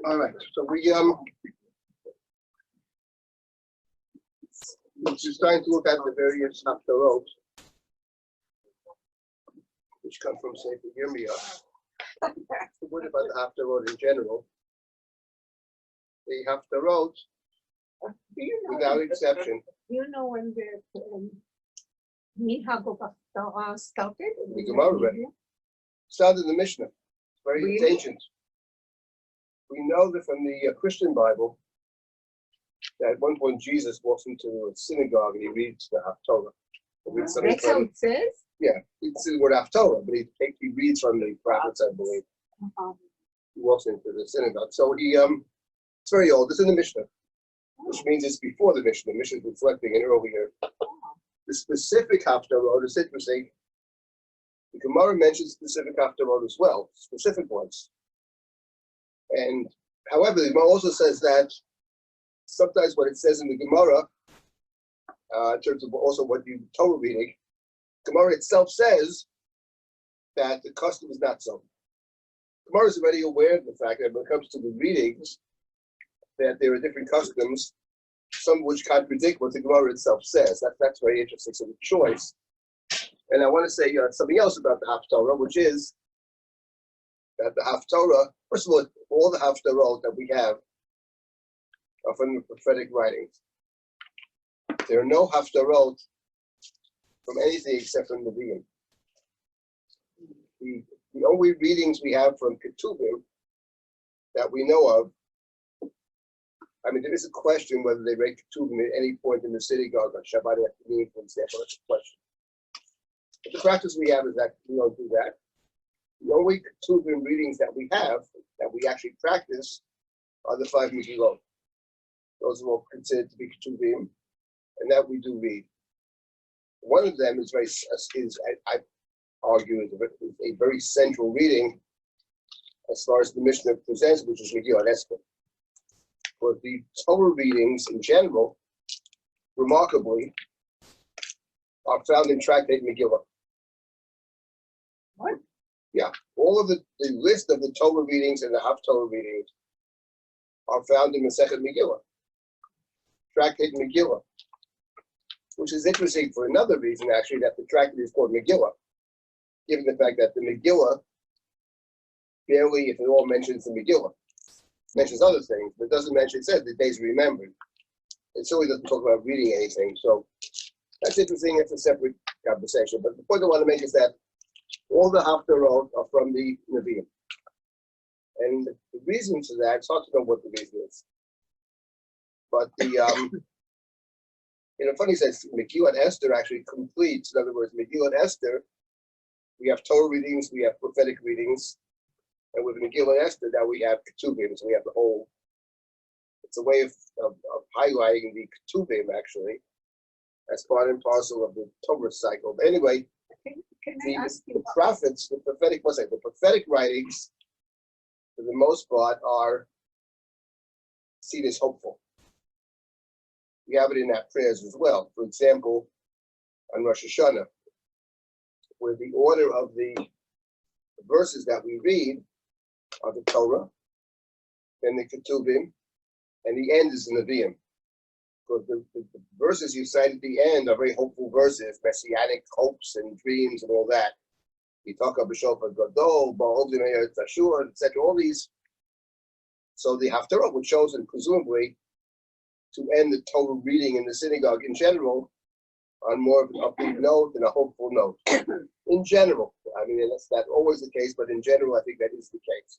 All right, so we're just trying to look at the various haftarot, which come from Sefer Yirmiyah. What about the haftarot in general? The haftarot, without exception. Do you know when the Minhag of Haftarah started? The Gemara read it. Started in the Mishnah. It's ancient. We know that from the Christian Bible that at one point Jesus walks into a synagogue and he reads the Haftarah. That's how it says? Yeah, it's the word Haftarah, but he reads from the prophets, I believe. He walks into the synagogue. So it's very old. It's in the Mishnah, which means it's before the Mishnah. The Mishnah is reflecting an earlier. The specific Haftarah is interesting. The Gemara mentions specific Haftarah as well, specific ones. And however, the Gemara also says that sometimes what it says in the Gemara, in terms of also what you Torah reading, Gemara itself says that the custom is not so. Gemara is already aware of the fact that when it comes to the readings, that there are different customs, some of which contradict what the Gemara itself says. That's very interesting. So the choice. And I want to say something else about the Haftarah, which is that the Haftarah, first of all the Haftarot that we have are from the prophetic writings. There are no Haftarot from anything except from Nevi'im. The only readings we have from Ketuvim that we know of, I mean, there is a question whether they read Ketuvim at any point in the synagogue on Shabbat afternoon, for example. That's a question. But the practice we have is that we don't do that. The only Ketuvim readings that we have, that we actually practice, are the 5 Megillot. Those are all considered to be Ketuvim, and that we do read. One of them is I argue, is a very central reading as far as the Mishnah presents, which is Megillat Esther. But the Torah readings in general, remarkably, are found in Tractate Megillah. What? Yeah, all of the list of the Torah readings and the Haftarah readings are found in Masechet Megillah, Tractate Megillah, which is interesting for another reason, actually, that the tractate is called Megillah, given the fact that the Megillah barely, if at all, mentions the Megillah. It mentions other things, but it doesn't mention, it says the days remembered. It certainly doesn't talk about reading anything, so that's interesting. It's a separate conversation. But the point I want to make is that all the Haftarot are from the Nevi'im. And the reason for that, it's hard to know what the reason is. But in a funny sense, Megillat Esther actually completes, in other words, Megillat Esther, we have Torah readings, we have prophetic readings, and with Megillat Esther, now we have Ketuvim, so we have the whole, it's a way of highlighting the Ketuvim, actually, as part and parcel of the Torah cycle. But anyway, the prophets, the prophetic writings, for the most part, are seen as hopeful. We have it in our prayers as well. For example, on Rosh Hashanah, where the order of the verses that we read are the Torah, then the Ketuvim, and the end is the Nevi'im. Because the verses you cite at the end are very hopeful verses, messianic hopes and dreams and all that. We talk about B'Shofar Gadol, Ba'ovdim Eretz Ashur, etc. All these. So the Haftarah was chosen presumably to end the Torah reading in the synagogue in general on more of an upbeat note and a hopeful note. In general, I mean, that's not always the case, but in general, I think that is the case.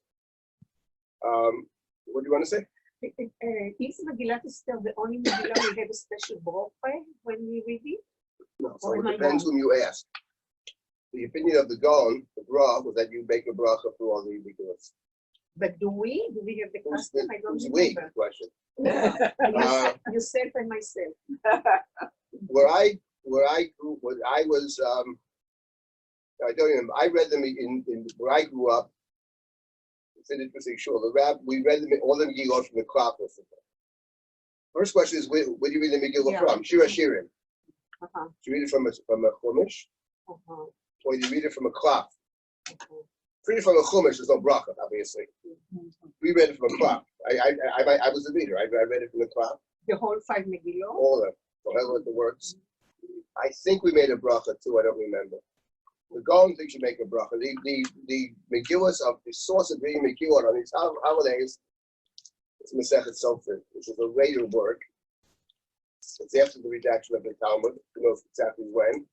What do you want to say? Is Megillat Esther the only Megillah we have a special bracha when we read it? No, so it depends whom you ask. The opinion of the Gaon, the Rav, was that you make a bracha for all the Megillahs. But do we? Do we have the custom? I don't remember. Question. Yourself and myself. Where I grew, when I was, I don't remember. I read them in where I grew up. It's an interesting shul. We read them all the Megillot from the crop list. First question is, where do you read the Megillah from? Shir Hashirim. Do you read it from a Chumash? Or do you read it from a crop? Reading from a chumash is no bracha, obviously. We read it from a clock. I was the reader. I read it from the clock. The whole 5 Megillot? All of them. However the words. I think we made a bracha too. I don't remember. The Gaon thinks you make a bracha. The Megillas of the source of reading Megillah on these holidays. It's Masechet Silber, which is a later work. It's after the redaction of the Talmud. Who knows exactly when?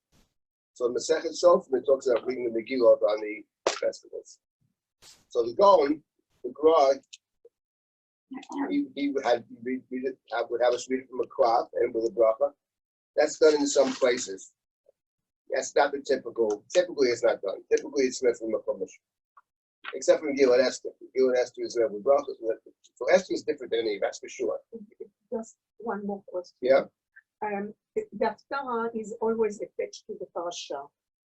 So Masechet Silber, it talks about reading the Megillah on the festivals. So the Gaon, the Gra, he would have us read it from a cloth and with a bracha. That's done in some places. That's not the typical. Typically, it's not done. Typically, it's read from a chumash. Except for Gil and Esther. Gil and Esther is read with brachas. So Esther is different than any, that's for sure. Just one more question. Yeah? The Haftarah is always attached to the parasha,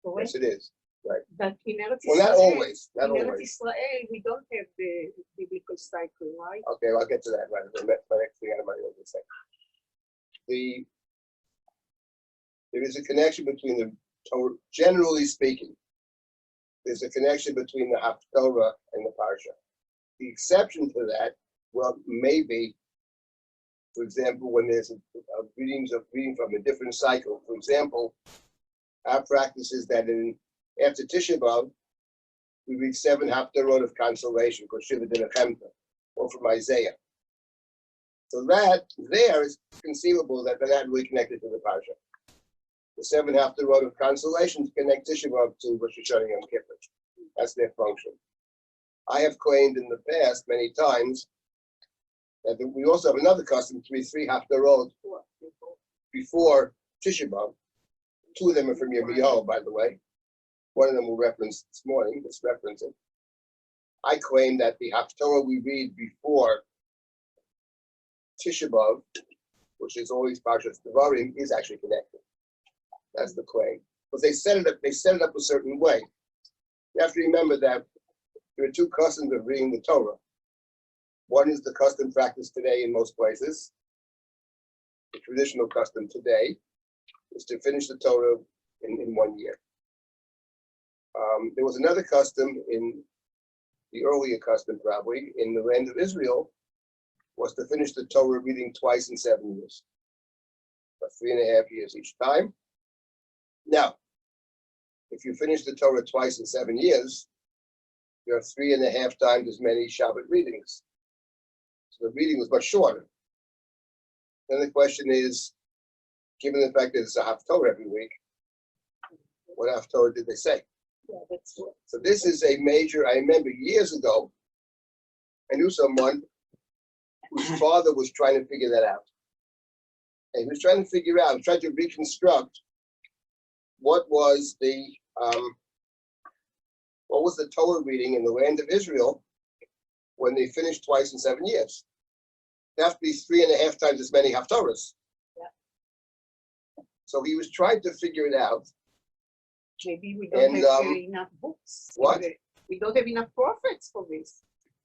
correct? Yes, it is. Right. But in Eretz Well, not always. Not in Eretz always. Israel, we don't have the biblical cycle, right? Okay, I'll get to that right. That's my next thing I'm going to say. There is a connection between the Torah, generally speaking, there's a connection between the Haftarah and the Parsha. The exception to that, well, maybe, for example, when there's a reading from a different cycle. For example, our practice is that after Tisha B'Av, we read 7 Haftarot of Consolation, called Shiva Dinachemta, or from Isaiah. So that there is conceivable that they're not really connected to the Parsha. The 7 Haftarot of Consolation connect Tisha B'Av to Rosh Hashanah Yom Kippur. That's their function. I have claimed in the past many times that we also have another custom to read 3 Haftarot before Tisha B'Av. 2 of them are from Yirmiyahu, by the way. One of them we'll reference this morning. Let's reference it. I claim that the Haftarah we read before Tisha B'Av, which is always Parshas Devarim, is actually connected. That's the claim. But they set it up a certain way. You have to remember that there are 2 customs of reading the Torah. One is the custom practiced today in most places. The traditional custom today is to finish the Torah in 1 year. There was another custom in the earlier custom, probably, in the land of Israel, was to finish the Torah reading twice in 7 years. About 3.5 years each time. Now, if you finish the Torah twice in 7 years, you have 3.5 times as many Shabbat readings. So the reading was much shorter. Then the question is, given the fact that it's a Haftarah every week, what Haftarah did they say? Yeah, that's what. So this is a major, I remember years ago, I knew someone whose father was trying to figure that out. And he was trying to figure out, trying to reconstruct what was the Torah reading in the land of Israel when they finished twice in 7 years. There have to be 3.5 times as many Haftarahs. Yeah. So he was trying to figure it out. Maybe we don't have enough books. What? We don't have enough prophets for this.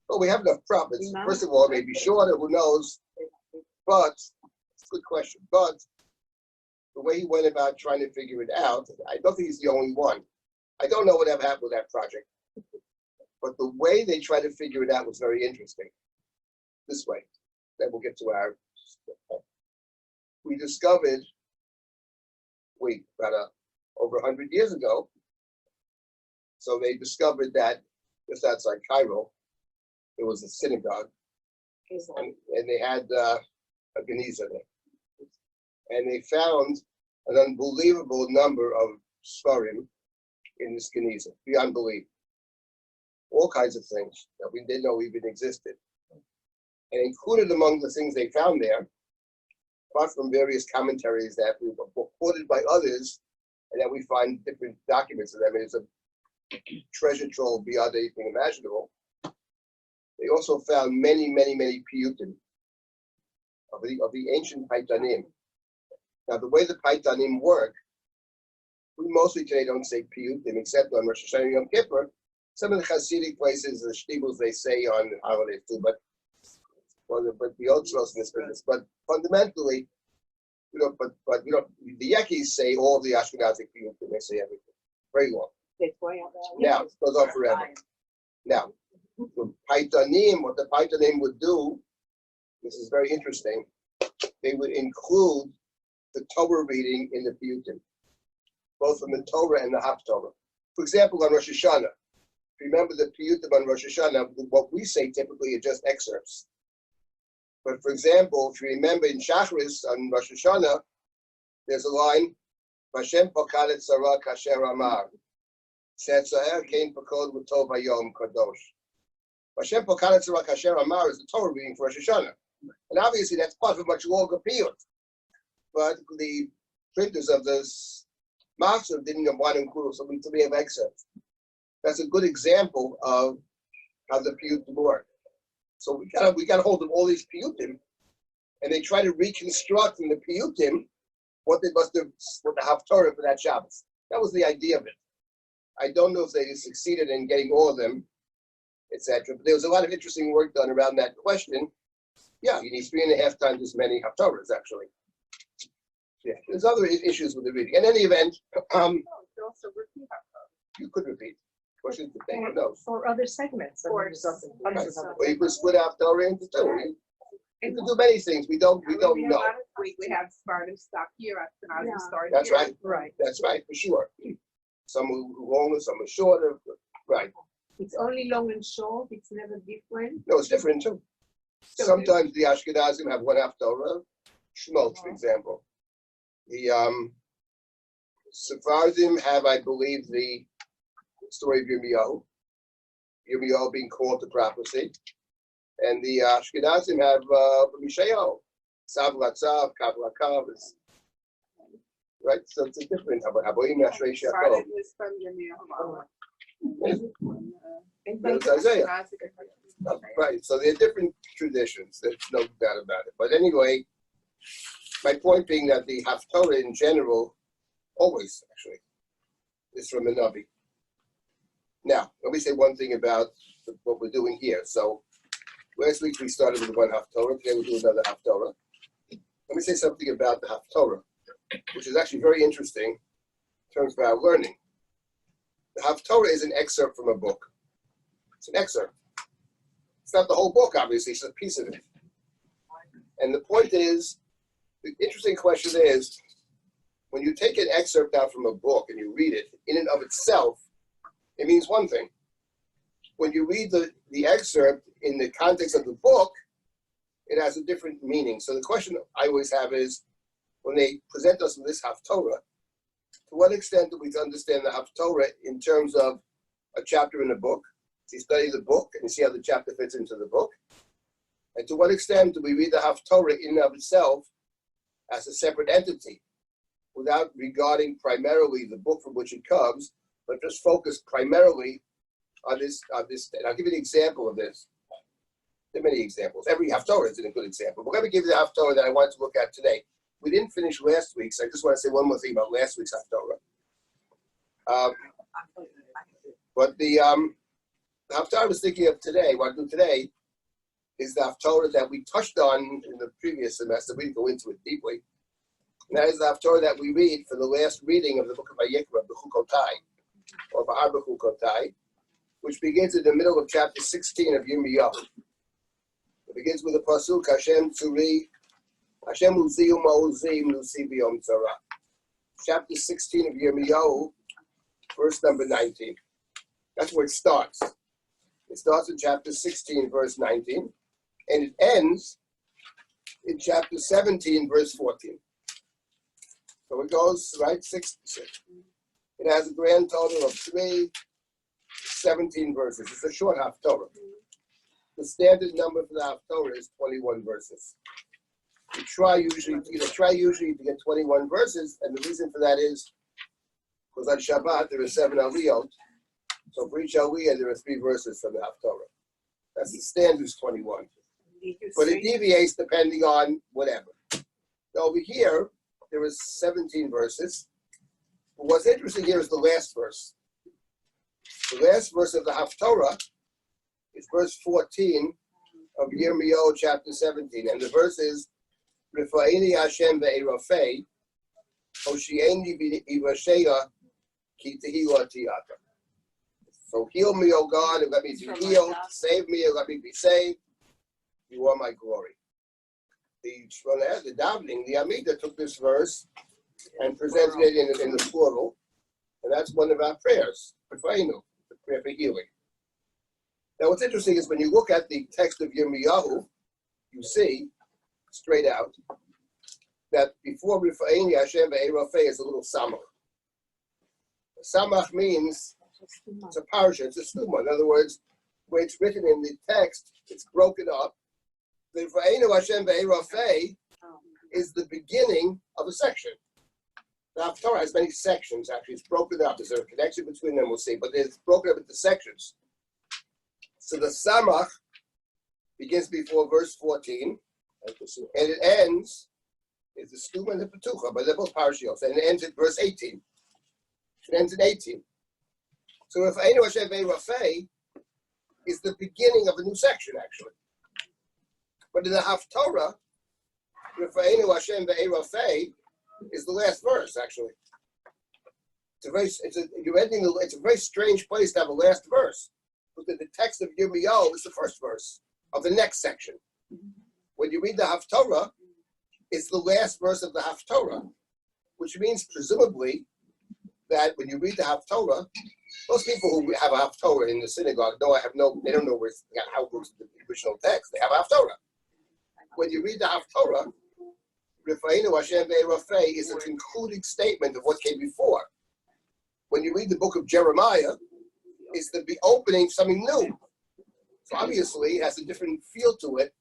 Well, we have enough prophets. No. First of all, maybe shorter, who knows? But, it's a good question. But the way he went about trying to figure it out, I don't think he's the only one. I don't know whatever happened with that project. But the way they tried to figure it out was very interesting. This way. Then we'll get to our... We discovered, over 100 years ago, so they discovered that just outside Cairo, there was a synagogue, and they had a geniza there. And they found an unbelievable number of svarim in this geniza, beyond belief. All kinds of things that we didn't know even existed. And included among the things they found there, apart from various commentaries that were quoted by others, and that we find different documents of them, is a treasure trove beyond anything imaginable. They also found many, many, many piyutim of the ancient paitanim. Now, the way the paitanim work, we mostly today don't say piyutim, except on Rosh Hashanah Yom Kippur. Some of the Hasidic places, the shtibels, they say on holidays too, but the Otzros in this business. But fundamentally, but we don't. The Yekis say all the Ashkenazic piyutim. They say everything. Very long. That's why Now, it goes on forever. Now, the Paitanim, what the Paitanim would do, this is very interesting, they would include the Torah reading in the Piyutim, both from the Torah and the Haftorah. For example, on Rosh Hashanah, remember the Piyutim on Rosh Hashanah, what we say typically are just excerpts. But for example, if you remember in Shacharis on Rosh Hashanah, there's a line, Vashem pokalet sarah kasher amar. Tzetzaher kein pakod l'tov hayom kadosh. Vashem pokalet sarah kasher amar is the Torah reading for Rosh Hashanah. And obviously that's part of a much longer piyut. But the printers of this master didn't want to include something to be an excerpt. That's a good example of how the piyutim work. So we got hold of all these piyutim, and they try to reconstruct in the piyutim what they must have, what the Haftorah for that Shabbos. That was the idea of it. I don't know if they succeeded in getting all of them, etc. But there was a lot of interesting work done around that question. Yeah, you need 3.5 times as many Haftorahs, actually. Yeah, there's other issues with the reading. In any event, you could repeat. Or other segments. Or you could split Haftorah into two. You can do many things. We don't know. We have Spartan stuff here at Tanazim start. That's here. right. Right. That's right, for sure. Some are longer, some are shorter. Right. It's only long and short. It's never different. No, it's different too. So Sometimes the Ashkenazim have one Haftorah, Shmot, for example. The Sephardim have, I believe, the story of Yirmiyahu being called to prophecy. And the Ashkenazim have Mishayahu, Sav Latzav, Kav Lakav, right? So it's a different Haboim Ashrei Shakol. Spartan is from Yirmiyahu. There's Isaiah. Right, so they're different traditions. There's no doubt about it. But anyway, my point being that the Haftorah in general, always actually, is from a Navi. Now, let me say one thing about what we're doing here. So, last week we started with one Haftorah. Today we'll do another Haftorah. Let me say something about the Haftorah, which is actually very interesting in terms of our learning. The Haftorah is an excerpt from a book. It's an excerpt. It's not the whole book, obviously. It's a piece of it. And the point is, the interesting question is, when you take an excerpt out from a book and you read it, in and of itself, it means one thing. When you read the excerpt in the context of the book, it has a different meaning. So the question I always have is, when they present us with this Haftorah, to what extent do we understand the Haftorah in terms of a chapter in a book? So you study the book and you see how the chapter fits into the book. And to what extent do we read the Haftorah in and of itself as a separate entity, without regarding primarily the book from which it comes, but just focus primarily on this. And I'll give you an example of this. There are many examples. Every Haftorah is a good example. But let me give you the Haftorah that I want to look at today. We didn't finish last week's. So I just want to say one more thing about last week's Haftorah. But the Haftorah I was thinking of today, what I do today, is the Haftorah that we touched on in the previous semester. We didn't go into it deeply. And that is the Haftorah that we read for the last reading of the book of Vayikra, Bechukotai, or Ba'ar Bechukotai, which begins in the middle of chapter 16 of Yirmiyahu. It begins with the pasuk, Hashem Tzuri, Hashem Uzi U'Ma'uzi Nusi B'Yom Tzara. Chapter 16 of Yirmiyahu, verse number 19. That's where it starts. It starts in chapter 16, verse 19, and it ends in chapter 17, verse 14. So it goes, right, 66. It has a grand total of 17 verses. It's a short Haftorah. The standard number for the Haftorah is 21 verses. You try usually to get 21 verses, and the reason for that is because on Shabbat there are 7 aliyot. So for each aliyah there are 3 verses from the Haftorah. That's the standard is 21. But it deviates depending on whatever. So over here, there is 17 verses. But what's interesting here is the last verse. The last verse of the Haftorah is verse 14 of Yirmiyahu chapter 17. And the verse is, Rifa'ini Hashem ve'erafei, Hoshi'eni v'ivasheya ki tehi la'tiyata. So heal me, O God, and let me be healed. Save me, and let me be saved. You are my glory. The davening, the Amida took this verse and presented it in the plural, and that's one of our prayers, the prayer for healing. Now, what's interesting is when you look at the text of Yirmiyahu, you see straight out that before Rifa'ini Hashem Ve'erofei is a little samach. Samach means it's a parsha, it's a stuma. In other words, when it's written in the text, it's broken up. The Rifa'inu Hashem Ve'erofei is the beginning of a section. The Haftarah has many sections, actually. It's broken up. Is there a connection between them? We'll see. But it's broken up into sections. So the Samach begins before verse 14, and it ends, is the Stuma and the Petucha, but they're both parshios, and it ends at verse 18. It ends at 18. So if Einu Hashem Ve'erofei is the beginning of a new section, actually. But in the Haftarah, if Einu Hashem Ve'erofei is the last verse, actually. It's a very strange place to have a last verse. Because the text of Yirmiyahu is the first verse of the next section. When you read the Haftarah, it's the last verse of the Haftarah, which means presumably that when you read the Haftarah, most people who have a Haftarah in the synagogue they don't know how it goes to the original text. They have a Haftarah. When you read the Haftarah, Rifa'inu Hashem Ve'erofei is a concluding statement of what came before. When you read the book of Jeremiah, it's the opening something new. So obviously it has a different feel to it.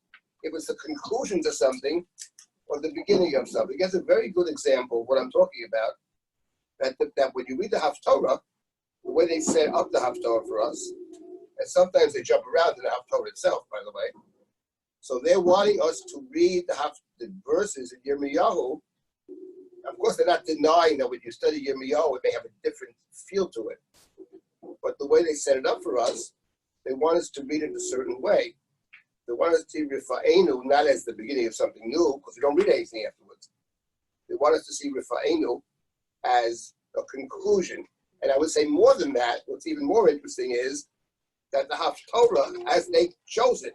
It was the conclusion to something or the beginning of something. That's a very good example of what I'm talking about. That when you read the Haftarah, the way they set up the Haftarah for us, and sometimes they jump around in the Haftarah itself, by the way. So they're wanting us to read the verses in Yirmiyahu. Of course, they're not denying that when you study Yirmiyahu, it may have a different feel to it. But the way they set it up for us, they want us to read it a certain way. They want us to see Rifa'enu not as the beginning of something new, because we don't read anything afterwards. They want us to see Rifa'enu as a conclusion. And I would say more than that, what's even more interesting is that the Haftarah, as they chose it,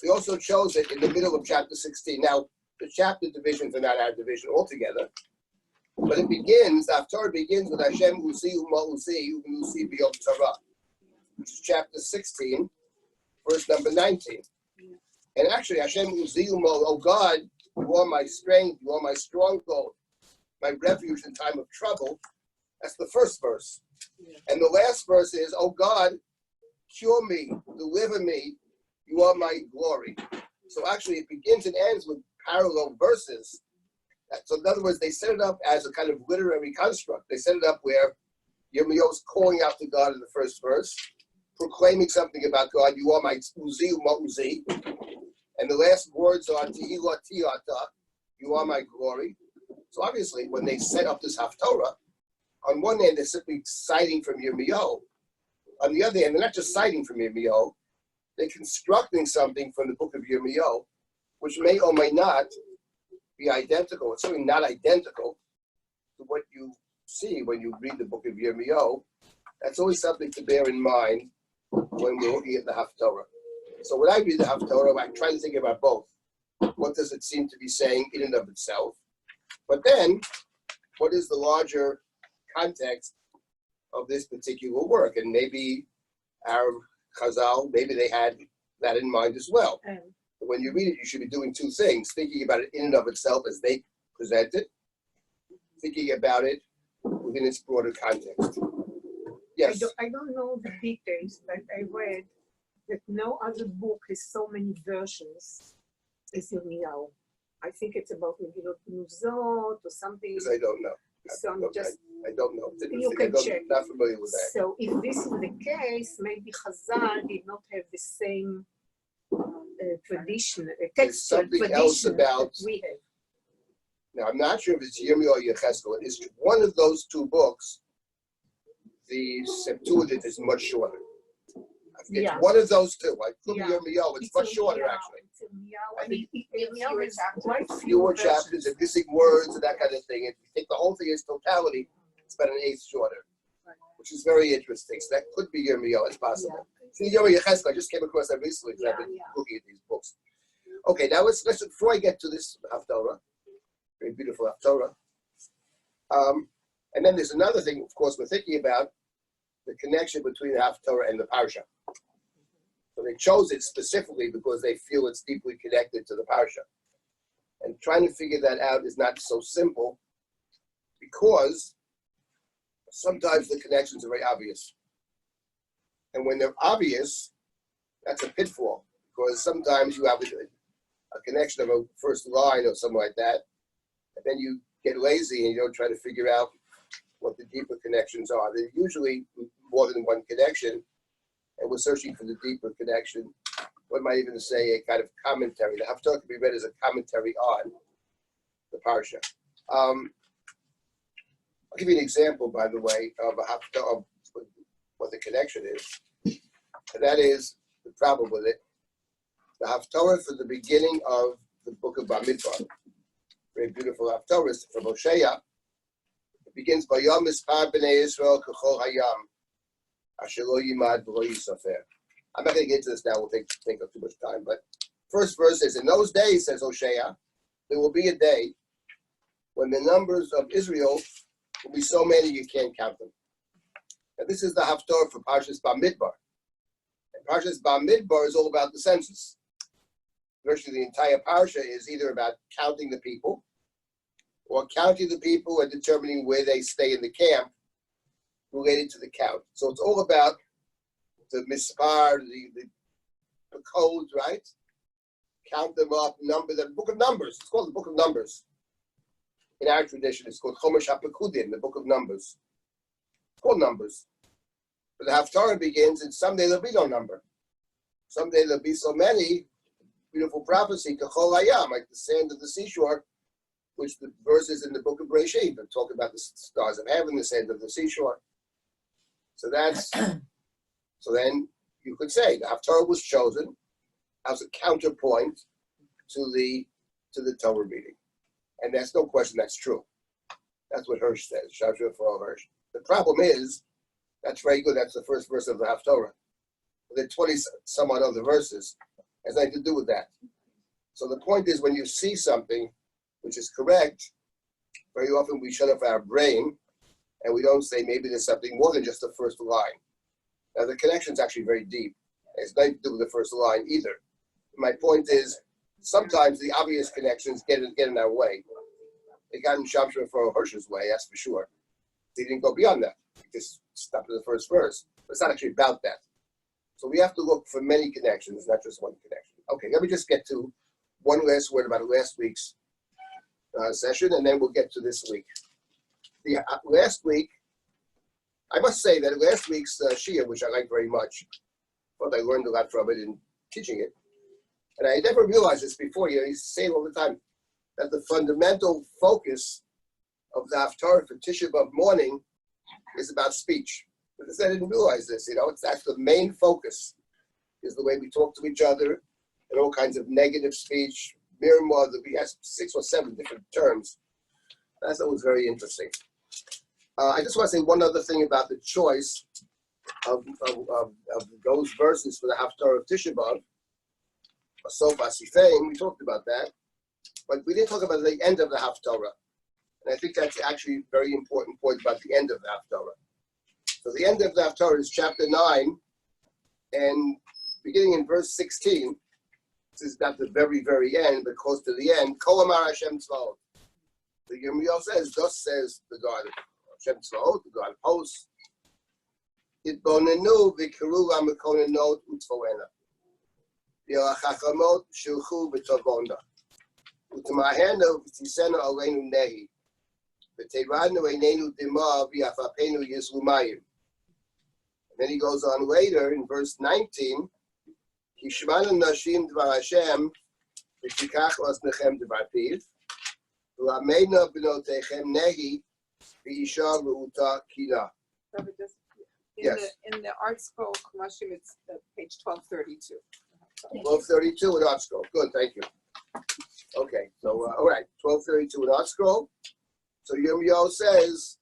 they also chose it in the middle of chapter 16. Now, the chapter divisions are not our division altogether, but it begins, the Haftarah begins with Hashem Uzi U'Ma'uzi U'Uzi B'Yom Tzara, which is chapter 16, verse number 19. And actually, Hashem Uzi U'Ma'uzi, oh God, you are my strength, you are my stronghold, my refuge in time of trouble. That's the first verse. And the last verse is, oh God, cure me, deliver me, you are my glory. So actually, it begins and ends with parallel verses. So in other words, they set it up as a kind of literary construct. They set it up where Yirmiyahu is calling out to God in the first verse, proclaiming something about God, you are my Uzi U'Ma'uzi. And the last words are Tehillah Tiyata, you are my glory. So obviously, when they set up this Haftarah, on one hand, they're simply citing from Yirmiyahu. On the other hand, they're not just citing from Yirmiyahu, they're constructing something from the book of Yirmiyahu, which may or may not be identical. It's certainly not identical to what you see when you read the book of Yirmiyahu. That's always something to bear in mind when we're looking at the Haftarah. So when I read the Haftarah, I try to think about both. What does it seem to be saying in and of itself? But then, what is the larger context of this particular work? And maybe our Chazal, maybe they had that in mind as well. But when you read it, you should be doing two things: thinking about it in and of itself as they present it, thinking about it within its broader context. Yes? I don't know the details, but I read that no other book has so many versions as Yirmiyahu. I think it's about Megillot Nuzot or something. Because I don't know. So I don't know. You can check. I'm not familiar with that. So if this is the case, maybe Chazal did not have the same tradition, textual something else tradition about- that we have. Now, I'm not sure if it's Yirmiyahu or Yechezkel. It is one of those two books. The Septuagint is much shorter. It's Yeah. one of those two. Like could be Yeah. Yirmiyahu. It's much shorter, Yirmiyahu, actually. it's Yirmiyahu. I I mean, Yirmiyahu fewer has chapters. quite few Fewer versions. chapters and missing words and that kind of thing. If you take the whole thing as totality, it's about an eighth shorter. which is very interesting. So that could be Yirmiyahu, it's possible. See, Yechezkel, I just came across that recently because I've been looking at these books. Okay, now let's before I get to this Haftarah, very beautiful Haftarah. And then there's another thing, of course, we're thinking about the connection between the Haftarah and the Parsha. So they chose it specifically because they feel it's deeply connected to the Parsha. And trying to figure that out is not so simple because sometimes the connections are very obvious. And when they're obvious, that's a pitfall because sometimes you have a connection of a first line or something like that, and then you get lazy and you don't try to figure out what the deeper connections are. They're usually more than one connection, and we're searching for the deeper connection. One might even say a kind of commentary. The Haftarah can be read as a commentary on the Parsha. I'll give you an example, by the way, of a Haftarah, of what the connection is. And that is the problem with it. The Haftarah for the beginning of the book of Bamidbar. Very beautiful Haftarah from Hosea. It begins by Yom Mispar B'nei Yisrael K'chol Hayam Asher Lo Yimad V'Lo Yisafer. I'm not going to get into this now. We'll take up too much time. But first verse says, in those days, says Hosea, there will be a day when the numbers of Israel will be so many you can't count them. And this is the Haftarah for Parshas Bamidbar. And Parshas Bamidbar is all about the census. Virtually the entire Parsha is either about counting the people or counting the people and determining where they stay in the camp related to the count. So it's all about the mispar, the codes, right? Count them up, number them. Book of Numbers. It's called the Book of Numbers. In our tradition, it's called Chomesh HaPekudin, the Book of Numbers. It's called Numbers. But the Haftarah begins, and someday there'll be no number. Someday there'll be so many. Beautiful prophecy, Kachol Hayam, like the sand of the seashore, which the verses in the book of Bereshit that talk about the stars of heaven, the sand of the seashore. So that's, so then you could say the Haftarah was chosen as a counterpoint to the Torah reading. And there's no question that's true. That's what Hirsch says, Shasha for all Hirsch. The problem is, that's very good, that's the first verse of the Haftarah. But there are 20 some odd other verses. Has nothing to do with that. So the point is, when you see something which is correct, very often we shut off our brain and we don't say maybe there's something more than just the first line. Now the connection is actually very deep. It has nothing to do with the first line either. My point is, sometimes the obvious connections get in our way. It got in Shamshon for Hirsch's way, that's for sure. He didn't go beyond that. He just stopped at the first verse. But it's not actually about that. So we have to look for many connections, not just one connection. Okay, let me just get to one last word about last week's session, and then we'll get to this week. The last week, I must say that last week's Shia, which I like very much, but I learned a lot from it in teaching it, and I never realized this before. You say it all the time, that the fundamental focus of the Haftarah for Tisha B'Av morning is about speech. Because I didn't realize this, that's the main focus, is the way we talk to each other, and all kinds of negative speech. Miramah, we have 6 or 7 different terms. That's always very interesting. I just want to say one other thing about the choice of those verses for the Haftarah of Tisha B'Av. Sof Asifein, we talked about that, but we didn't talk about the end of the Haftarah. And I think that's actually a very important point about the end of the Haftarah. So the end of the Haftarah is chapter 9, and beginning in verse 16, this is not the very, very end, but close to the end, Kol Amar Hashem Tzvaot. The Yirmiyahu says, thus says the God of Hashem Tzvaot, the God of hosts, Itbonenu v'kiru v'amekonenot u'tzvoena. V'yachachamot shilchu v'tovona. U'tamahenu v'tisenu aleinu nehi. V'teiranu einenu dima v'yafapenu yizlumayim. And then he goes on later in verse 19, Kishmanu nashim dvar Hashem, v'tikach oznechem dvar piv, v'lameina b'notechem nehi, v'yisha v'uta kina. Yes. In the art scroll, Kumashim, it's page 1232. 1232 in art scroll. Good, thank you. Okay, so all right, 1232 in art scroll. So Yirmiyahu says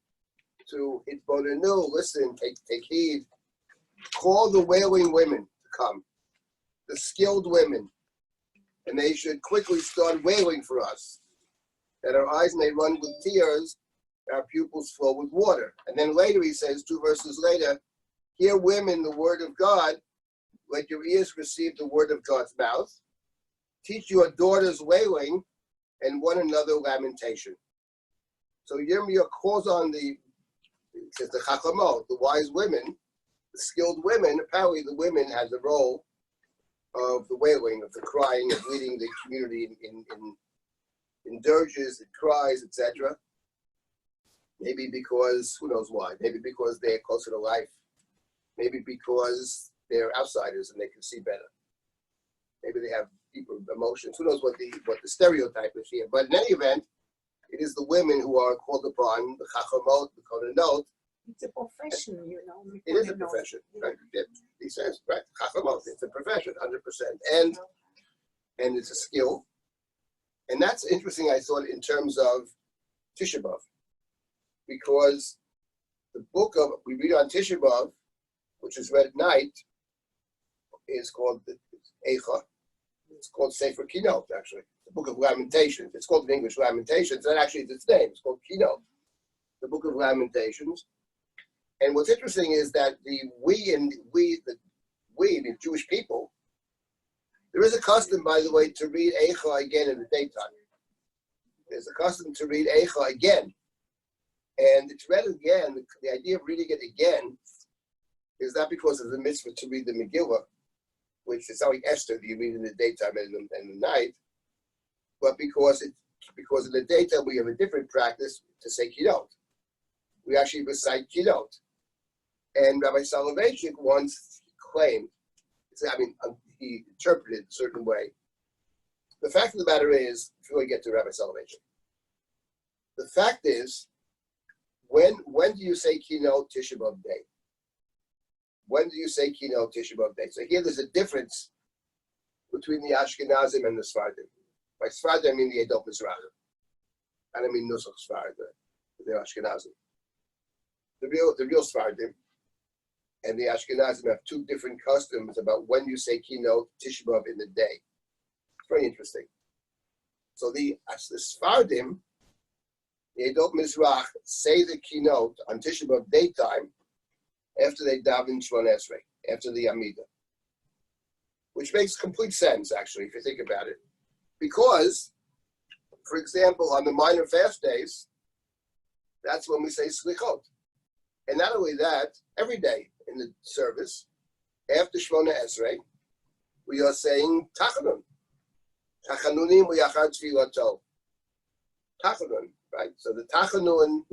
to Itbonenu, listen, take heed, call the wailing women to come, the skilled women, and they should quickly start wailing for us, that our eyes may run with tears, our pupils flow with water. And then later he says, 2 verses later, hear women the word of God, let your ears receive the word of God's mouth, teach your daughters wailing, and one another lamentation. So Yirmiyah calls on the Chachamot, the wise women, the skilled women. Apparently the women had the role of the wailing, of the crying, of leading the community in dirges and cries, etc. Maybe because, who knows why, maybe because they're closer to life, maybe because they're outsiders and they can see better. Maybe they have deeper emotions. Who knows what the stereotype is here. But in any event, it is the women who are called upon, the Chachamot, the Konanot. It's a profession, It is a profession, right? He says, right? Chachamot, it's a profession, 100%. And it's a skill. And that's interesting, I thought, in terms of Tisha B'Av. Because the book of, we read on Tisha B'Av, which is read at night, is called Eicha. It's called Sefer Kinot, actually. The Book of Lamentations. It's called in English Lamentations. That actually is its name. It's called Kinot, the Book of Lamentations. And what's interesting is that the Jewish people, there is a custom, by the way, to read Eicha again in the daytime. There's a custom to read Eicha again. And it's read again. The idea of reading it again is not because of the mitzvah to read the Megillah, which is like Esther that you read in the daytime and the night, but because in the daytime we have a different practice to say Kinot. We actually recite Kinot. And Rabbi Soloveitchik once claimed, he interpreted it a certain way. The fact of the matter is, before we get to Rabbi Soloveitchik, the fact is, when do you say Kinot Tisha B'Av Day? When do you say Kinot Tisha B'Av Day? So here there's a difference between the Ashkenazim and the Sfardim. By Sfardim, I mean the Edom Mizrach. I don't mean Nusach Sfardim, they're Ashkenazim. The real Sfardim and the Ashkenazim have 2 different customs about when you say Kinot Tisha B'Av in the day. It's very interesting. So the Sfardim, the Edom Mizrach, say the Kinot on Tisha B'Av daytime after they daven Shmon Esrei, after the Amidah. Which makes complete sense, actually, if you think about it. Because, for example, on the minor fast days, that's when we say Slichot. And not only that, every day in the service, after Shmon Esrei, we are saying Tachanun. Tachanunim uyachad tfilato. Tachanun, right? So the Tachanun,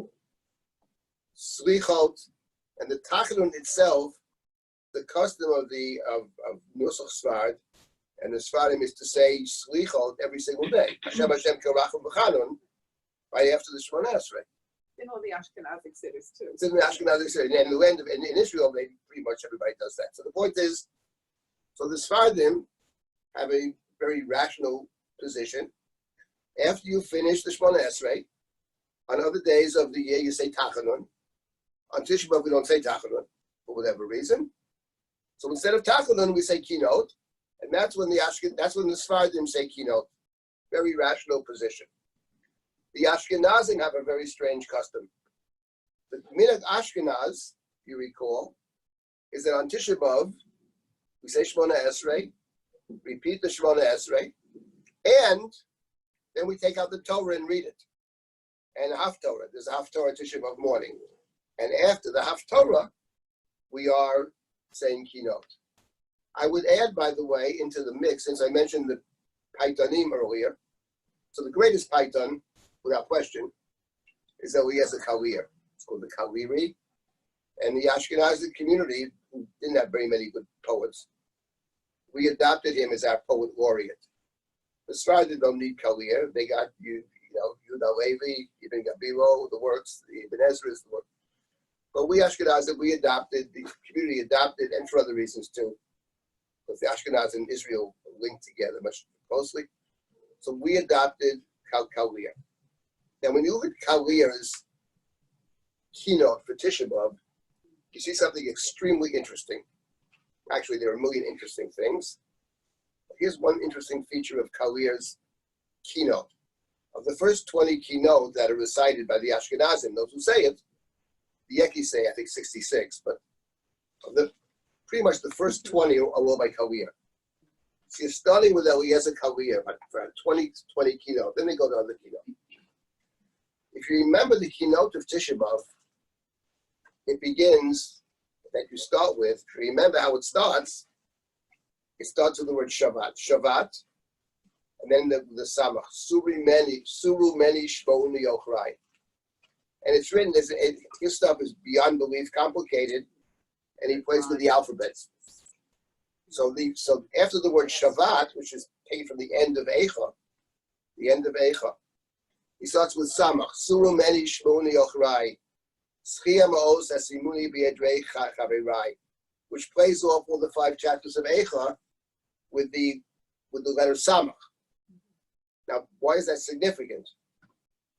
Slichot, and the Tachanun itself, the custom of Nusach Sfard and the Sfardim is to say Slichot every single day. Hashem Kerachim B'Chanun, right after the Shmon Esrei. In all the Ashkenazic cities too. It's in the Ashkenazic city. And in the land in Israel, pretty much everybody does that. So the point is, so the Sfardim have a very rational position. After you finish the Shmon Esrei, on other days of the year you say Tachanun. On Tisha B'Av we don't say Tachanun for whatever reason. So instead of Tachanun we say Kinot, and that's when the Sfardim say Kinot. Very rational position. The Ashkenazim have a very strange custom. The Minhag Ashkenaz, if you recall, is that on Tisha B'Av we say Shmona Esrei, repeat the Shmona Esrei, and then we take out the Torah and read it. And Haftorah, there's a Haftorah Tisha B'Av morning. And after the Haftorah, we are saying Kinot. I would add, by the way, into the mix, since I mentioned the Paitanim earlier. So the greatest Paitan, without question, is Eliezer Kalir. It's called the Kaliri. And the Ashkenazi community, who didn't have very many good poets, we adopted him as our poet laureate. The Sfardim don't need Kalir. They got, Yehuda Levi, Ibn Gabilo, the works, the Ibn Ezra's, the works. But we Ashkenazim, the community adopted, and for other reasons too, because the Ashkenazim and Israel linked together much closely. So we adopted Kalir. Now, when you look at Kalir's keynote for Tisha B'Av, you see something extremely interesting. Actually, there are a million interesting things. Here's one interesting feature of Kalir's keynote. Of the first 20 keynote that are recited by the Ashkenazim, those who say it, the Yekis say, I think 66, but of pretty much the first 20 are all by Kalir. So you're starting with Eliezer Kalir, for 20 keynote, then they go to other keynote. If you remember the keynote of Tisha B'Av, it begins, that you start with, if you remember how it starts with the word Shabbat. Shabbat, and then the Samach, Suru meni Shvoni Yochrai. And it's written, his stuff is beyond belief complicated, and he plays with the alphabets. So after the word Shabbat, which is taken from the end of Eicha, he starts with Samach, Suru meni Shvoni Yochrai, Schia Ma'os Asimuni B'Yedrei Chaverai, which plays off all the 5 chapters of Eicha with the letter Samach. Now, why is that significant?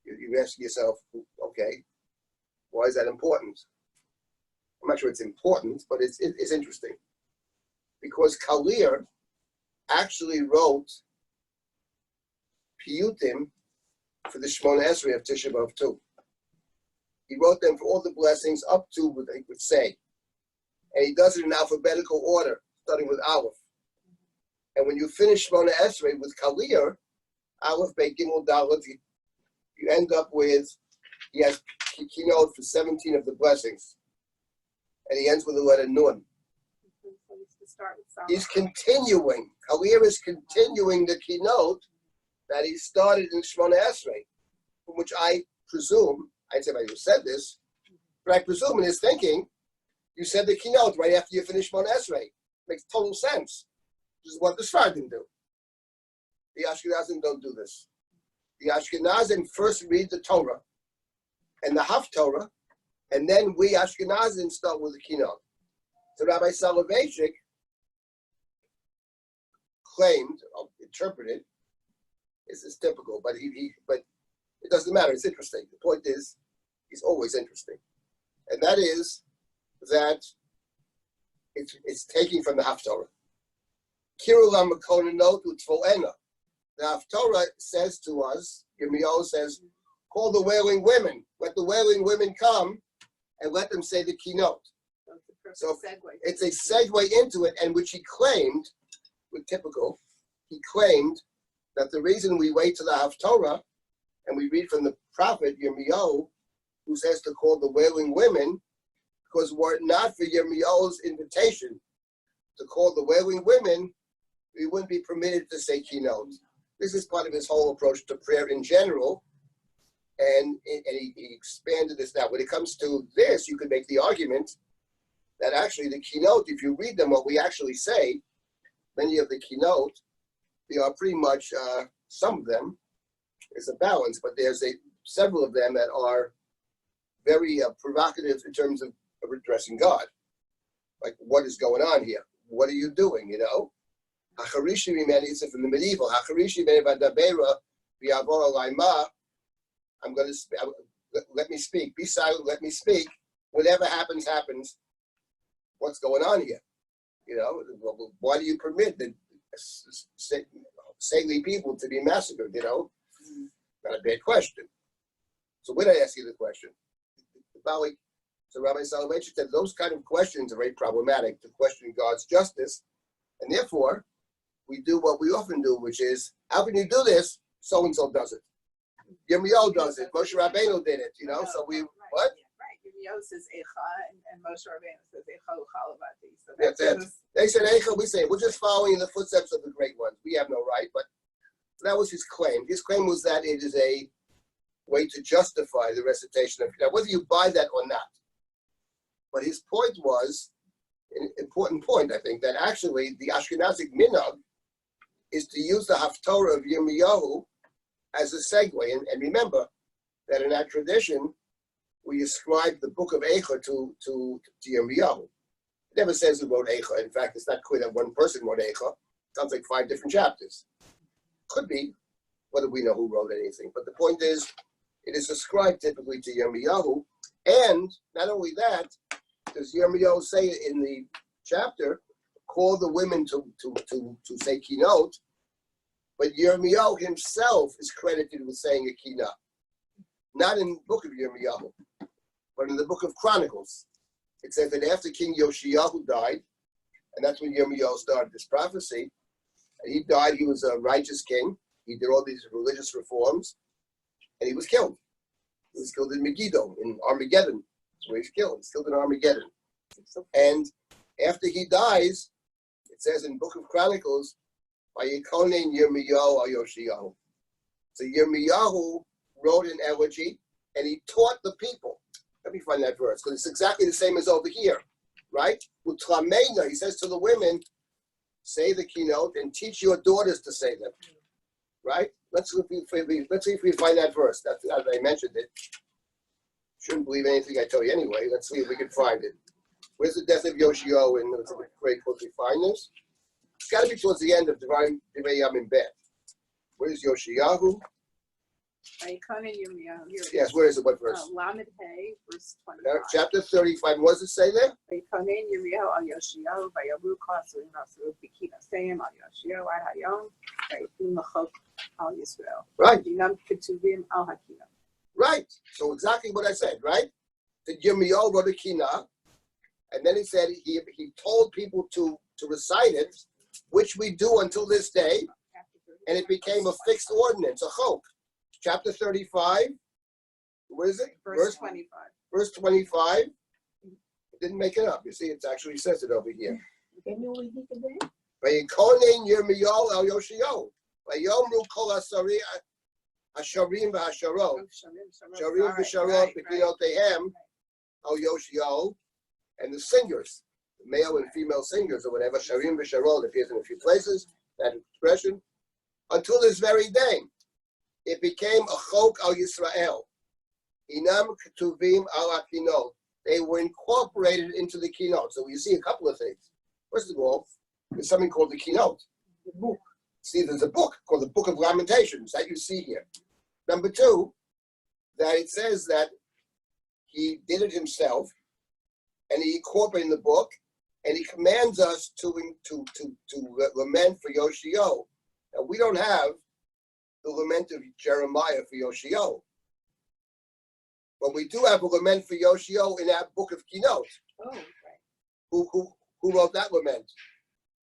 You ask yourself, okay, why is that important? I'm not sure it's important, but it's interesting. Because Kalir actually wrote piyutim for the Shemona Esrei of Tisha B'Av too. He wrote them for all the blessings up to what they would say. And he does it in alphabetical order, starting with Aleph. And when you finish Shemona Esrei with Kalir, Aleph, Beit, Gimel, Dalet, you end up with, he has keynote for 17 of the blessings. And he ends with the letter Nun. He's continuing, Kalir is continuing the keynote that he started in Shemona Esrei, from which I presume, I'd say you said this, but I presume in his thinking, you said the keynote right after you finish Shemona Esrei. Makes total sense. This is what the Sfardim do. The Ashkenazim don't do this. The Ashkenazim first read the Torah and the Haftorah, and then we Ashkenazim start with the keynote. So Rabbi Soloveitchik claimed, interpreted, this is typical, but but it doesn't matter. It's interesting. The point is, he's always interesting, and that is that it's taking from the Haftorah. Kirulam Makonanot Utfolena. The Haftorah says to us, Yirmiyahu says, call the wailing women. Let the wailing women come and let them say the keynote. So it's a segue into it, and which he claimed, with typical, he claimed that the reason we wait to the Haftorah and we read from the prophet Yirmiyahu, who says to call the wailing women, because were it not for Yirmiyahu's invitation to call the wailing women, we wouldn't be permitted to say keynote. This is part of his whole approach to prayer in general, and he expanded this. Now, when it comes to this, you could make the argument that actually the keynote, if you read them, what we actually say, many of the keynote, they are pretty much, some of them, is a balance, but there's several of them that are very provocative in terms of addressing God. Like, what is going on here? What are you doing, you know? Hacharishi it's from the medieval. Hacharishi I'm going to let me speak. Be silent. Let me speak. Whatever happens, happens. What's going on here? You know, why do you permit the saintly people to be massacred? You know, not a bad question. So when I ask you the question, so Rabbi Soloveitchik said those kind of questions are very problematic to question God's justice, and therefore we do what we often do, which is, how can you do this? So and so does it. Yirmiyahu does it. Moshe Rabbeinu did it. You know, so we what? Right. Yirmiyahu says Eicha, and Moshe Rabbeinu says Eicha Uchalavati. So that's it. They said Eicha. We say we're just following in the footsteps of the great ones. We have no right, but that was his claim. His claim was that it is a way to justify the recitation of, now whether you buy that or not. But his point was an important point, I think, that actually the Ashkenazic minhag is to use the Haftorah of Yirmiyahu as a segue. And remember that in our tradition, we ascribe the book of Eicha to Yirmiyahu. It never says who wrote Eicha. In fact, it's not clear that one person wrote Eicha. It sounds like 5 different chapters. Could be. What do we know who wrote anything? But the point is it is ascribed typically to Yirmiyahu. And not only that, does Yirmiyahu say in the chapter, call the women to say keynote, but Yirmiyahu himself is credited with saying a keynote. Not in the book of Yirmiyahu, but in the book of Chronicles. It says that after King Yoshiyahu died, and that's when Yirmiyahu started this prophecy, and he died, he was a righteous king, he did all these religious reforms, and he was killed. He was killed in Megiddo, in Armageddon. That's where he's killed. He's killed in Armageddon. And after he dies, it says in Book of Chronicles, Vayikonen Yirmiyahu al Yoshiyahu. So Yirmiyahu wrote an elegy, and he taught the people. Let me find that verse, because it's exactly the same as over here, right? Utlamena, he says to the women, say the keynote and teach your daughters to say them, right? Let's see if we find that verse. That's as I mentioned it. Shouldn't believe anything I tell you anyway. Let's see if we can find it. Where's the death of Yoshio? And let's very quickly find this. It's got to be towards the end of Divine Yam in bed. Where's Yoshiyahu? Yes, where is it? What verse? Lamed Hay, verse 25. Chapter 35. What does it say there? Vayikonen Yirmiyahu al Yoshiyahu, vayavu kol hasurim b'kinasayim al Yoshiyahu ad hayom, vayitun l'chok al Yisrael. Right. Dinam ketuvim al hakinah. Right. So exactly what I said, right? That Yirmiyahu wrote a kina, and then he said he told people to recite it, which we do until this day, and it became a fixed ordinance, a chok. Chapter 35, where is it? Verse 25. Verse 25. It didn't make it up. You see, it actually says it over here. Can you read it again? Vayikonen Yirmiyahu al Yoshio. Vayomru kol hasari hasharim v'hasharot. Sharim v'sharot b'kinotehem al Yoshio. And the singers, the male and female singers or whatever, Sharim v'sharot appears in a few places, that expression, until this very day. It became a chok al Yisrael. Inam ketuvim al akinot. They were incorporated into the keynote. So you see a couple of things. First of all, there's something called the keynote. The book. See, there's a book called the Book of Lamentations that you see here. Number two, that it says that he did it himself, and he incorporated in the book, and he commands us to lament for Yoshio. Now, we don't have the lament of Jeremiah for Yoshio. But we do have a lament for Yoshio in that book of Kinot. Oh, right. Who wrote that lament?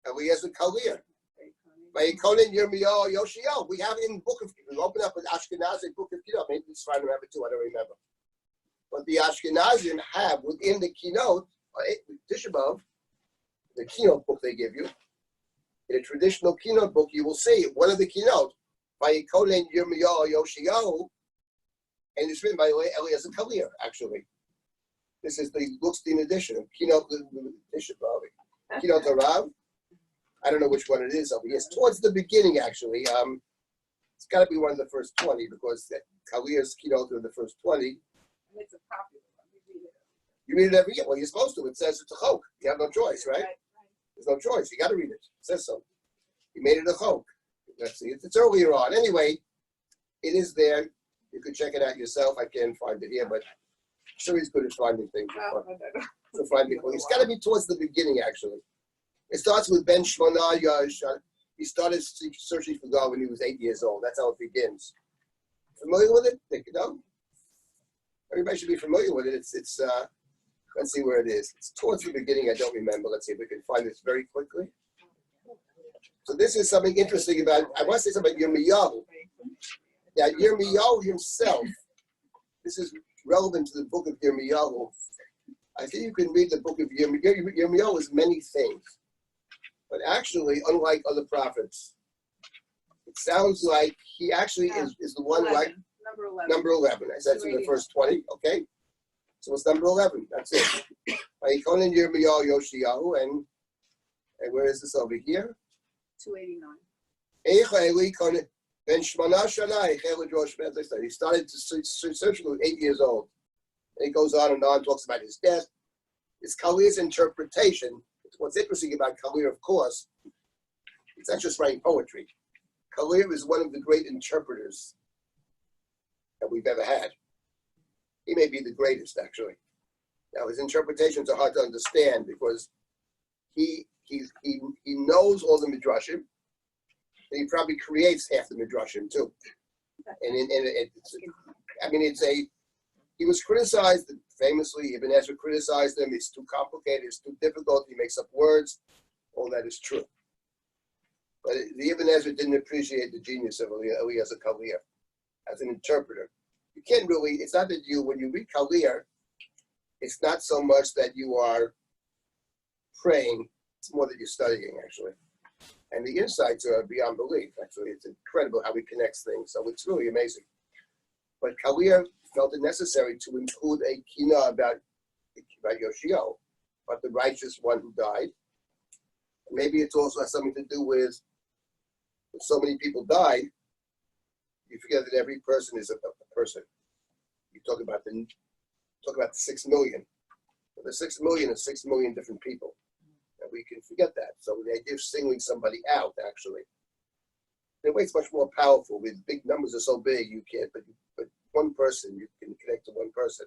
Eliezer Kalir. Vayikonen Yirmiyahu Yoshio. We have it in the book of, we open up an Ashkenazi book of Kinot. Maybe it's fine to have it too, I don't remember. But the Ashkenazim have within the Kinot, Tisha B'Av, the Kinot book they give you, in a traditional Kinot book, you will see one of the Kinot, Vayikonen Yirmiyahu Yoshio, and it's written by Eliezer Kalir, actually. This is the Luxdin edition of Kinot Tisha B'Av. Kinot Arav. I don't know which one it is over here. It's towards the beginning, actually. It's got to be one of the first 20 because Kalir's Kinot are the first 20. And it's a popular one. You read it every year. Well, you're supposed to. It says it's a chok. You have no choice, right? There's no choice. You got to read it. It says so. He made it a chok. Let's see. It's earlier on. Anyway, it is there. You could check it out yourself. I can't find it here, but I'm sure he's good at finding things. It's got to be towards the beginning, actually. It starts with Ben Shmona Yash. He started searching for God when he was 8 years old. That's how it begins. Familiar with it? You know? Everybody should be familiar with it. It's let's see where it is. It's towards the beginning. I don't remember. Let's see if we can find this very quickly. So this is something interesting about, I want to say something about Yirmiyahu. Yeah, Yirmiyahu himself, this is relevant to the book of Yirmiyahu. I think you can read the book of Yirmiyahu. Yirmiyahu is many things. But actually, unlike other prophets, it sounds like he actually is the one 11. like Number 11. number 11. I said in the first 20, okay? So it's number 11. That's it. Vayikonen Yirmiyahu Yoshiyahu, and where is this over here? 289. He started to search when he was 8 years old. And he goes on and on, talks about his death. It's Kalir's interpretation. What's interesting about Kalir, of course, it's not just writing poetry. Kalir is one of the great interpreters. that we've ever had. He may be the greatest, actually. Now, his interpretations are hard to understand because he knows all the midrashim, and he probably creates half the midrashim too. He was criticized famously. Ibn Ezra criticized him. It's too complicated. It's too difficult. He makes up words. All that is true. But the Ibn Ezra didn't appreciate the genius of Eliezer Kalir as an interpreter. You can't really. It's not that when you read Kalir, it's not so much that you are praying. It's more that you're studying, actually. And the insights are beyond belief, actually. It's incredible how he connects things. So it's really amazing. But Kalir felt it necessary to include a kina about Yoshio, about the righteous one who died. Maybe it also has something to do with when so many people died, you forget that every person is a person. You talk about the 6 million. Well, the 6 million is 6 million different people. And we can forget that. So the idea of singling somebody out, actually, in a way it's much more powerful. With big numbers are so big, you can't, but one person, you can connect to one person.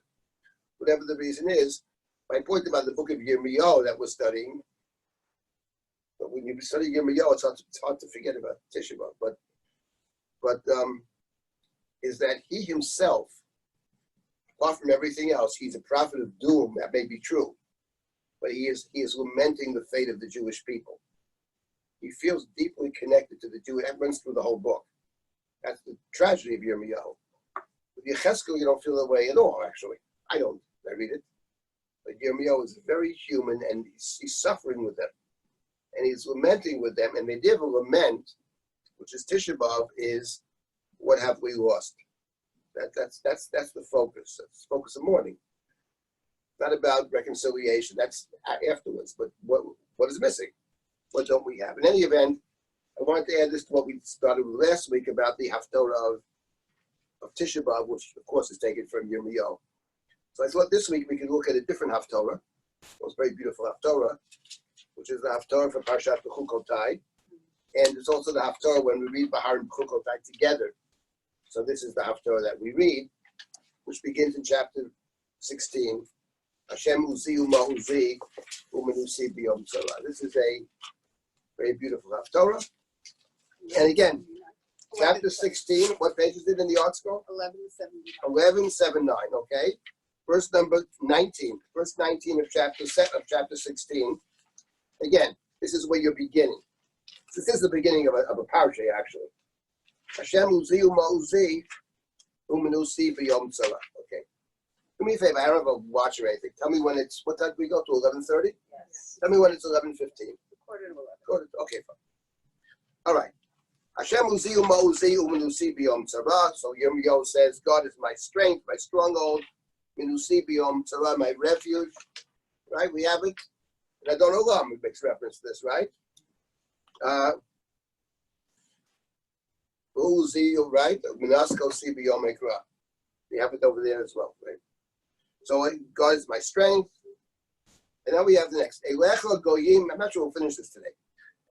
Whatever the reason is, my point about the book of Yirmiyahu that we're studying, but when you study Yirmiyahu, it's hard to forget about Tisha B'Av, but is that he himself, apart from everything else, he's a prophet of doom. That may be true, but he is lamenting the fate of the Jewish people. He feels deeply connected to the Jew. That runs through the whole book. That's the tragedy of Yirmiyahu. With Yechezkel, you don't feel that way at all, actually. I don't. I read it. But Yirmiyahu is very human, and he's suffering with them. And he's lamenting with them. And the idea of a lament, which is Tisha B'Av, is what have we lost? That's the focus. That's the focus of mourning. Not about reconciliation. That's afterwards. But what is missing? What don't we have? In any event, I wanted to add this to what we started with last week about the Haftorah of Tisha B'Av, which of course is taken from Yirmiyahu. So I thought this week we could look at a different Haftorah. It was a very beautiful Haftorah, which is the Haftorah for Parshat Bechukotai. And it's also the Haftorah when we read Bahar and Bechukotai together. So this is the Haftorah that we read, which begins in chapter 16. Hashem uzi u'ma'uzi u'menusi b'yom tzara. This is a very beautiful Haftorah. And again, chapter 16, what page is it in the art scroll? 1179. 1179, okay? Verse number 19. Verse 19 of chapter 16. Again, this is where you're beginning. This is the beginning of a parasha, actually. Hashem uzi u'ma'uzi u'menusi b'yom tzara. Okay. Do me a favor, I don't have a watch or anything. Tell me when it's, what time do we go to, 11:30? Yes. Tell me when it's 11:15. Quarter to 11. Okay, fine. All right. Hashem uzi u'ma'uzi u'menusi b'yom tzara. So Yirmiyahu says, God is my strength, my stronghold. Menusi b'yom tzara, my refuge. Right, we have it. And Adon Olam, it makes reference to this, right? Uzi, right? Menasko si b'yom ekra. We have it over there as well, right? So God is my strength. And now we have the next. Elecha goyim, I'm not sure we'll finish this today.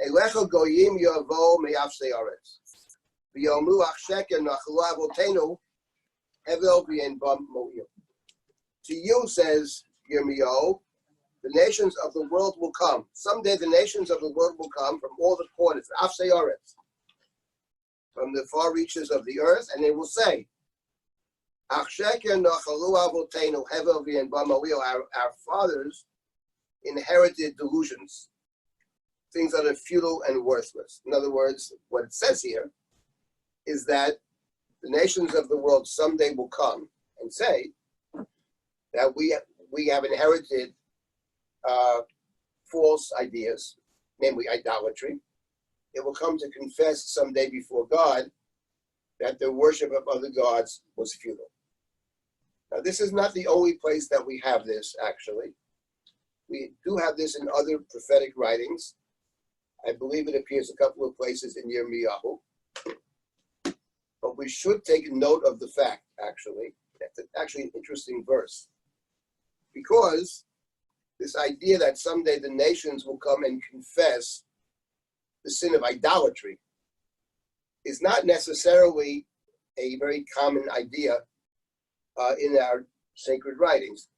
Elecha goyim yavo meyafsei aretz. V'yomu achsheker nachlu avotenu hevel v'yen bam mo'il. To you, says Yirmiyahu, the nations of the world will come. Someday the nations of the world will come from all the corners, afsei aretz, from the far reaches of the earth, and they will say, our fathers inherited delusions, things that are futile and worthless. In other words, what it says here is that the nations of the world someday will come and say that we have inherited false ideas, namely idolatry. It will come to confess someday before God that the worship of other gods was futile. Now, this is not the only place that we have this, actually. We do have this in other prophetic writings. I believe it appears a couple of places in Yirmiyahu. But we should take note of the fact, actually, that's actually an interesting verse. Because this idea that someday the nations will come and confess the sin of idolatry is not necessarily a very common idea in our sacred writings.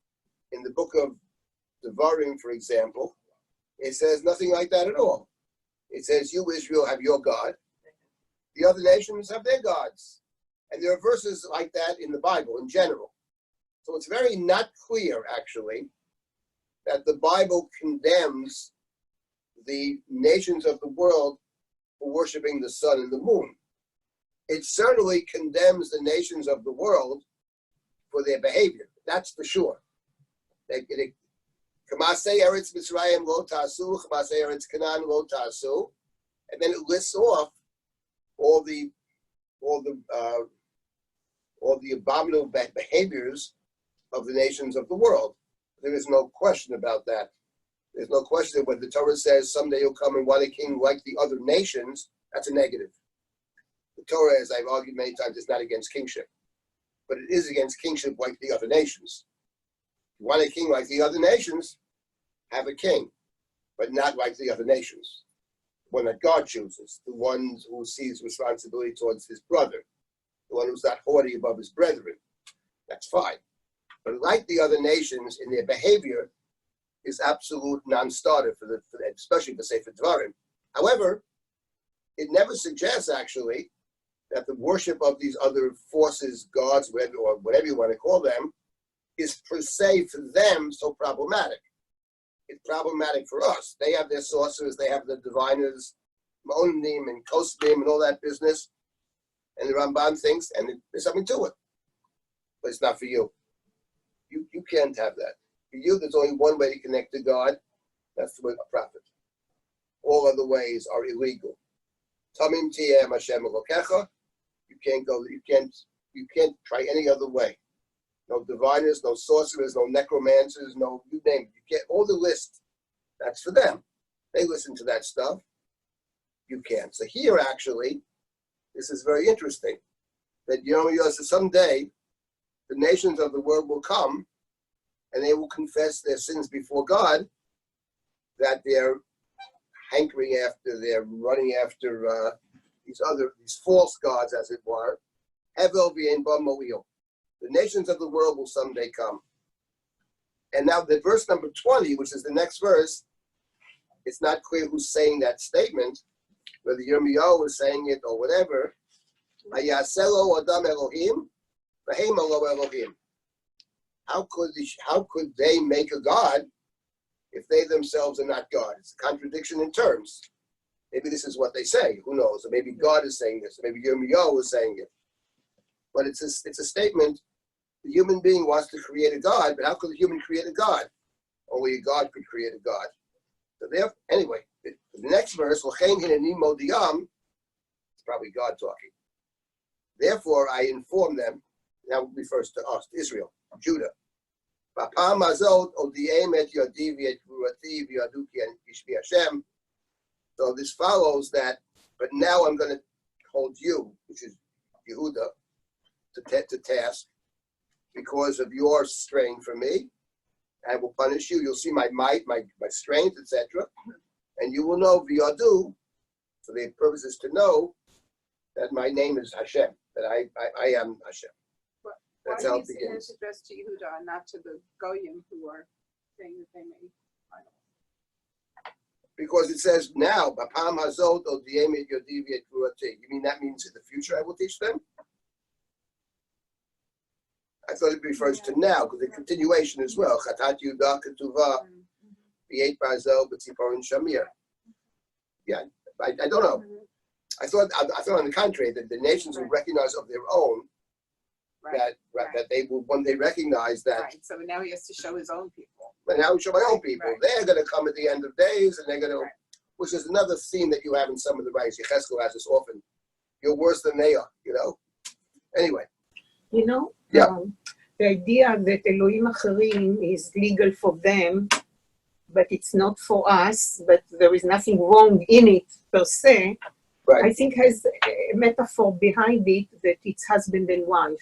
In the book of Devarim, for example, it says nothing like that at all. It says, you, Israel, have your God. The other nations have their gods. And there are verses like that in the Bible in general. So it's very not clear, actually, that the Bible condemns the nations of the world for worshiping the sun and the moon. It certainly condemns the nations of the world for their behavior. That's for sure. Kamasei Eretz Mitzrayim lo ta'asu, Kamasei Eretz Canaan lo ta'asu, and then it lists off all the abominable behaviors of the nations of the world. There is no question about that. There's no question that when the Torah says someday you'll come and want a king like the other nations, that's a negative. The Torah, as I've argued many times, is not against kingship, but it is against kingship like the other nations. If you want a king like the other nations, have a king, but not like the other nations. The one that God chooses, the one who sees responsibility towards his brother, the one who's not haughty above his brethren. That's fine. But like the other nations in their behavior is absolute non-starter for especially for Sefer Devarim. However, it never suggests actually that the worship of these other forces, gods, or whatever you want to call them, is per se for them so problematic. It's problematic for us. They have their sorcerers, they have the diviners, Ma'onim and Kosdim and all that business. And the Ramban thinks, and there's something to it. But it's not for you. You can't have that. For you, there's only one way to connect to God. That's with a prophet. All other ways are illegal. Tamim tiyeh Hashem Elokecha. You can't go. You can't try any other way. No diviners, no sorcerers, no necromancers, no, you name it. You get all the list. That's for them. They listen to that stuff. You can't. So here, actually, this is very interesting. That someday the nations of the world will come and they will confess their sins before God, that they're hankering after, they're running after these false gods, as it were. Hevel v'yein ba mo'il. The nations of the world will someday come. And now the verse number 20, which is the next verse, it's not clear who's saying that statement, whether Yirmiyahu is saying it or whatever. Hayaselo adam Elohim, v'heim alo Elohim. How could they make a god if they themselves are not God? It's a contradiction in terms. Maybe this is what they say. Who knows? Or maybe God is saying this. Or maybe Yirmiyahu is saying it. But it's a statement. The human being wants to create a God, but how could a human create a God? Only a God could create a God. So therefore, anyway, the next verse, L'chein hineni modiyam, it's probably God talking. Therefore, I inform them, that refers to us, to Israel, Judah. B'pa'am hazot odiem et yodi v'et gvurati v'yadu ki ishmi Hashem. So this follows that, but now I'm going to hold you, which is Yehuda, to task because of your straying from me. I will punish you. You'll see my might, my strength, etc. And you will know v'yadu. So the purpose is to know that my name is Hashem, that I am Hashem. That's how it begins. It's addressed to Yehuda and not to the Goyim who are saying that they may idol. Because it says now, Bapam hazot odiem et yodi v'et gvurati. You mean that means in the future I will teach them? I thought it refers to now, because the continuation as well. Chatat Yehuda ketuvah v'yet barzel b'tziporin shamir. Yeah, I don't know. I thought on the contrary that the nations will recognize of their own that they will one day recognize that. Right. So now he has to show his own people. But now we show my own people. Right. They're going to come at the end of days, and they're going to, which is another theme that you have in some of the writings. Yechezkel has this often. You're worse than they are, Anyway. The idea that Elohim Acharim is legal for them, but it's not for us, but there is nothing wrong in it per se, right. I think has a metaphor behind it that it's husband and wife.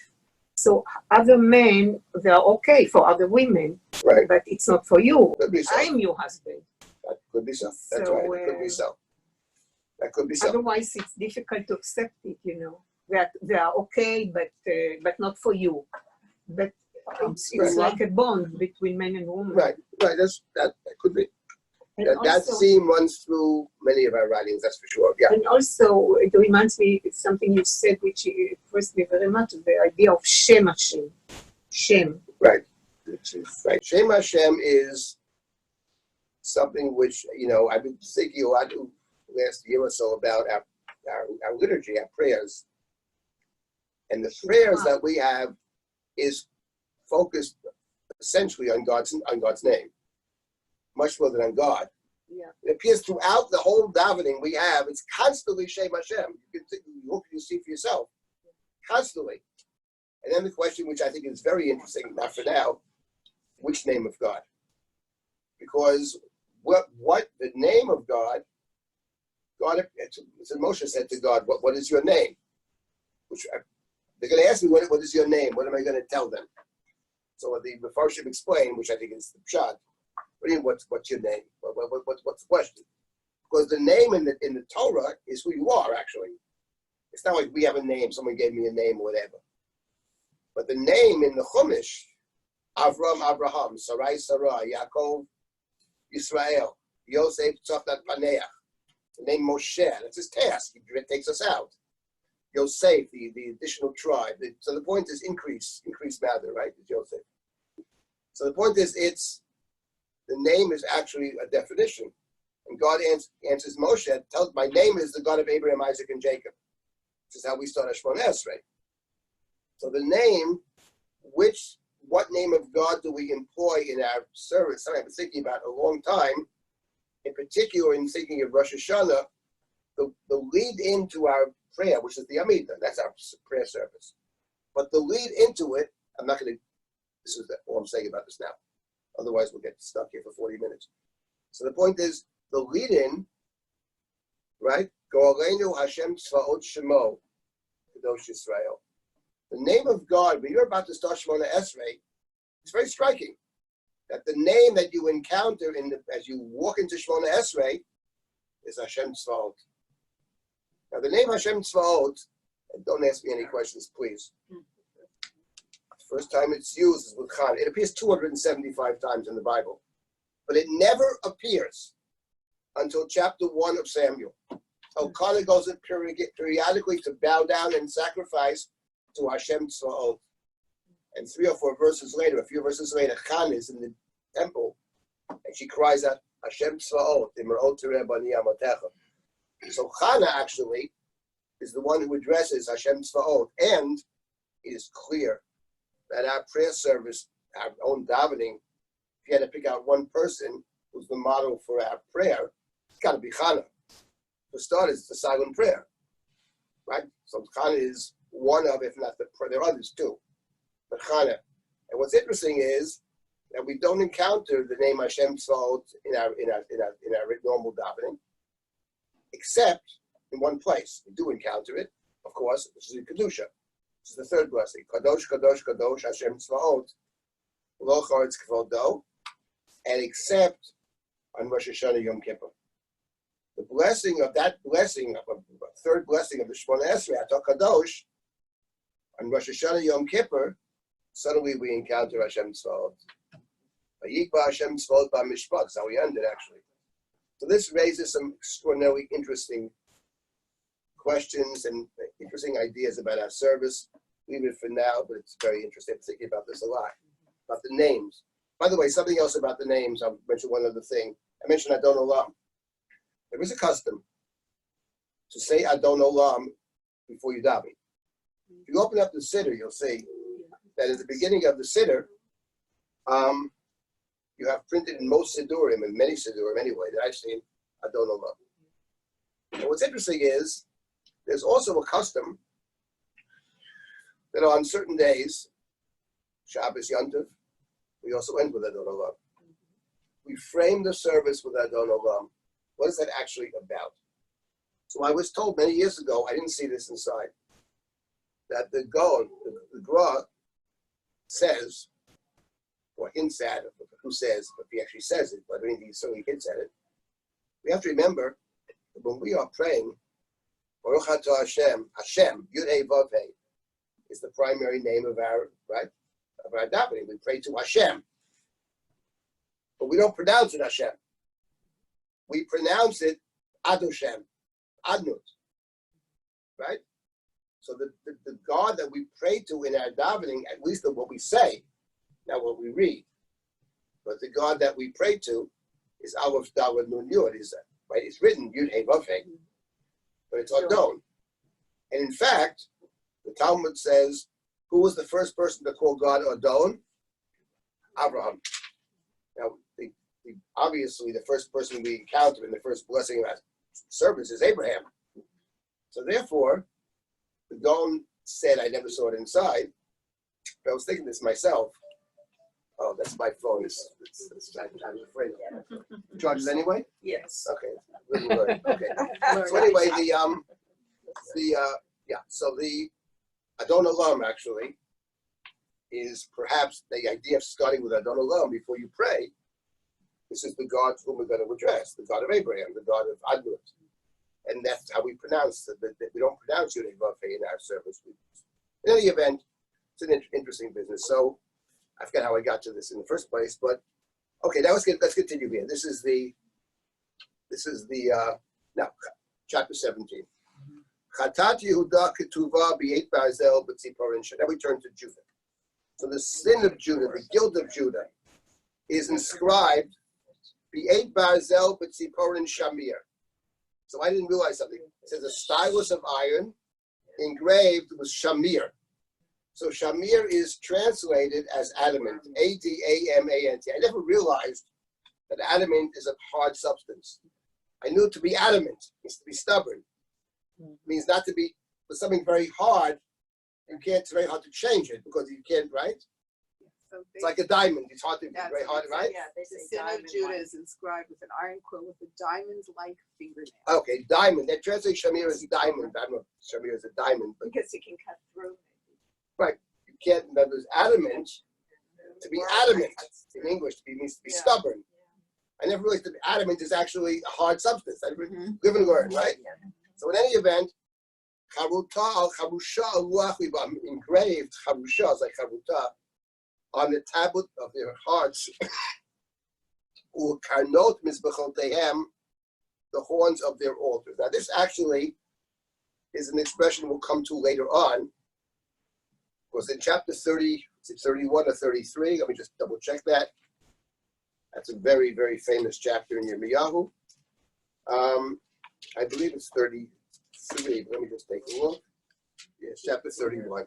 So other men, they're okay for other women, right. But it's not for you. Could be so. I'm your husband. That could be so. That's right. It could be so. That could be so. Otherwise, it's difficult to accept it, that they are okay, but not for you. But it's Right. like a bond between men and women. Right. That could be. And That also, theme runs through many of our writings, that's for sure. Yeah. and also, it reminds me of something you said, which impressed me very much, the idea of Shem Hashem. Shem. Right. Which is, Right. Shem Hashem is something which, I've been thinking a lot last year or so about our liturgy, our prayers. And the prayers that we have is focused essentially on God's name, much more than on God. yeah. It appears throughout the whole davening we have, it's constantly Shem Hashem. You see for yourself, constantly. And then the question, which I think is very interesting, not for now, which name of God? Because what the name of God, so Moshe said to God, what is your name? Which they're going to ask me, what is your name? What am I going to tell them? So what the Mefarshim explain, which I think is the pshat. What do you mean, what's your name? What's the question? Because the name in the Torah is who you are, actually. It's not like we have a name, someone gave me a name or whatever. But the name in the Chumash, Avram, Abraham, Sarai, Sarah, Yaakov, Israel, Yosef, Tzafnat Paneach, the name Moshe, that's his task. He takes us out. Yosef, the additional tribe. So the point is increase matter, right? It's Yosef. So the point is, the name is actually a definition. And God answers Moshe, tells, my name is the God of Abraham, Isaac, and Jacob. This is how we start Shemona Esrei. So the name, what name of God do we employ in our service? Something I've been thinking about a long time, in particular in thinking of Rosh Hashanah, the lead into our prayer, which is the Amidah, that's our prayer service. But the lead into it, I'm not going to, this is all I'm saying about this now. Otherwise, we'll get stuck here for 40 minutes. So the point is, the lead in, right? Go'aleinu Hashem Tzvaot Shemo, Kadosh Yisrael. The name of God, when you're about to start Shemona Esrei, it's very striking that the name that you encounter as you walk into Shemona Esrei is Hashem Tzvaot. Now, the name Hashem Tzvaot, and don't ask me any questions, please. The first time it's used is with Chana. It appears 275 times in the Bible, but it never appears until chapter 1 of Samuel. Elkanah goes in periodically to bow down and sacrifice to Hashem Tzvaot. And 3 or 4 verses later, a few verses later, Chana is in the temple, and she cries out, Hashem Tzvaot, Imra'ot Tereh Bani Amotecha. So Chana actually is the one who addresses Hashem Tzvaot, and it is clear that our prayer service, our own davening, if you had to pick out one person who's the model for our prayer, it's got to be Chana. For starters, it's the silent prayer, right? So Chana is one of, if not the prayer, there are others too, but Chana. And what's interesting is that we don't encounter the name Hashem Tzvaot in our normal davening, except in one place. We do encounter it, of course, which is in Kedusha. This is the third blessing. Kadosh, Kadosh, Kadosh, Hashem Tzvaot, Lo Charetz Kvodo, and except on Rosh Hashanah Yom Kippur. The blessing of that blessing, of a third blessing of the Shemona Esrei, Ato Kadosh, on Rosh Hashanah Yom Kippur, suddenly we encounter Hashem Tzvaot. Vayikba Hashem Tzvaot B'Mishpat. That's how we ended, actually. So this raises some extraordinarily interesting questions and interesting ideas about our service. Leave it for now, but it's very interesting. I'm thinking about this a lot, about the names. By the way, something else about the names. I'll mention one other thing. I mentioned Adon Olam. There is a custom to say Adon Olam before you daven. If you open up the Siddur, you'll see that at the beginning of the Siddur, you have printed in most Siddurim, and many Siddurim anyway, that I've seen Adon Olam. And what's interesting is, there's also a custom that on certain days, Shabbos Yontif, we also end with Adon Olam. We frame the service with Adon Olam. What is that actually about? So I was told many years ago, I didn't see this inside, that the Gaon, the Gra, says, or hints at it, who says, but he actually says it, but I mean, he certainly hints at it. We have to remember that when we are praying, Baruch Atah Hashem, Hashem, Yud Hey Vav Hey, is the primary name of our, right, of our davening. We pray to Hashem. But we don't pronounce it Hashem. We pronounce it Adoshem, Adnut. Right? So the God that we pray to in our davening, at least of what we say, not what we read, but the God that we pray to is Aleph Dalet Nun Yud. Right? It's written Yud Hey Vav Hey, but it's Adon. And in fact, the Talmud says, who was the first person to call God Adon? Abraham. Now, obviously, the first person we encounter in the first blessing of our service is Abraham. So therefore, the Don said, I never saw it inside, but I was thinking this myself. Oh, that's my phone. I'm afraid of it. Charges anyway? Yes. Okay. Really good. Okay. So anyway, so the Adon Olam actually is perhaps the idea of starting with Adon Olam before you pray. This is the God whom we're going to address, the God of Abraham, the God of Adnut. And that's how we pronounce it. We don't pronounce Yud Hey Vav Hey in our service. In any event, it's an interesting business. So I forget how I got to this in the first place, but okay, now let's continue here. This is now chapter 17. Chatat Yehuda Ketuva B'Eit Barzel B'Tziporin. Now we turn to Judah. So the sin of Judah, the guilt of Judah, is inscribed B'Eit Barzel B'Tziporin Shamir. So I didn't realize something. It says a stylus of iron engraved with Shamir. So Shamir is translated as adamant, A-D-A-M-A-N-T. I never realized that adamant is a hard substance. I knew to be adamant means to be stubborn. It means not to be, with something very hard, it's very hard to change it because you can't, right? So It's like a diamond. It's hard to be very hard, right? Yeah, the sin of Judah is inscribed with an iron quill with a diamond-like fingernail. Okay, diamond. That translates Shamir as diamond. I don't know if Shamir is a diamond, but Because it can cut through. right. You can't, there's adamant. To be adamant in English means to be stubborn. I never realized that adamant is actually a hard substance. I live and learn, right? So in any event, charuta al charusha al ruach, we've engraved charusha, it's like charuta, on the tablet of their hearts, u'karnot mizbechotehem, the horns of their altars. Now this actually is an expression we'll come to later on, because in chapter 30, is it 31 or 33? Let me just double check that. That's a very, very famous chapter in Yirmiyahu. I believe it's 33. Let me just take a look. Yes, chapter 31.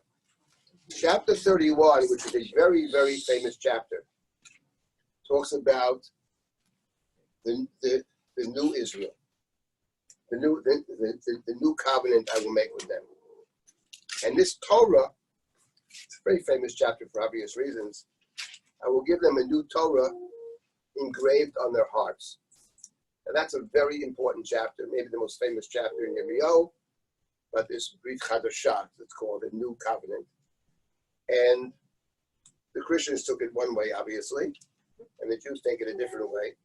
Chapter 31, which is a very, very famous chapter, talks about the new Israel, the new covenant I will make with them. And this Torah, it's a very famous chapter for obvious reasons. I will give them a new Torah engraved on their hearts. And that's a very important chapter, maybe the most famous chapter in Yirmiyahu, but this Brit Chadashah, it's called the New Covenant. And the Christians took it one way, obviously, and the Jews take it a different way.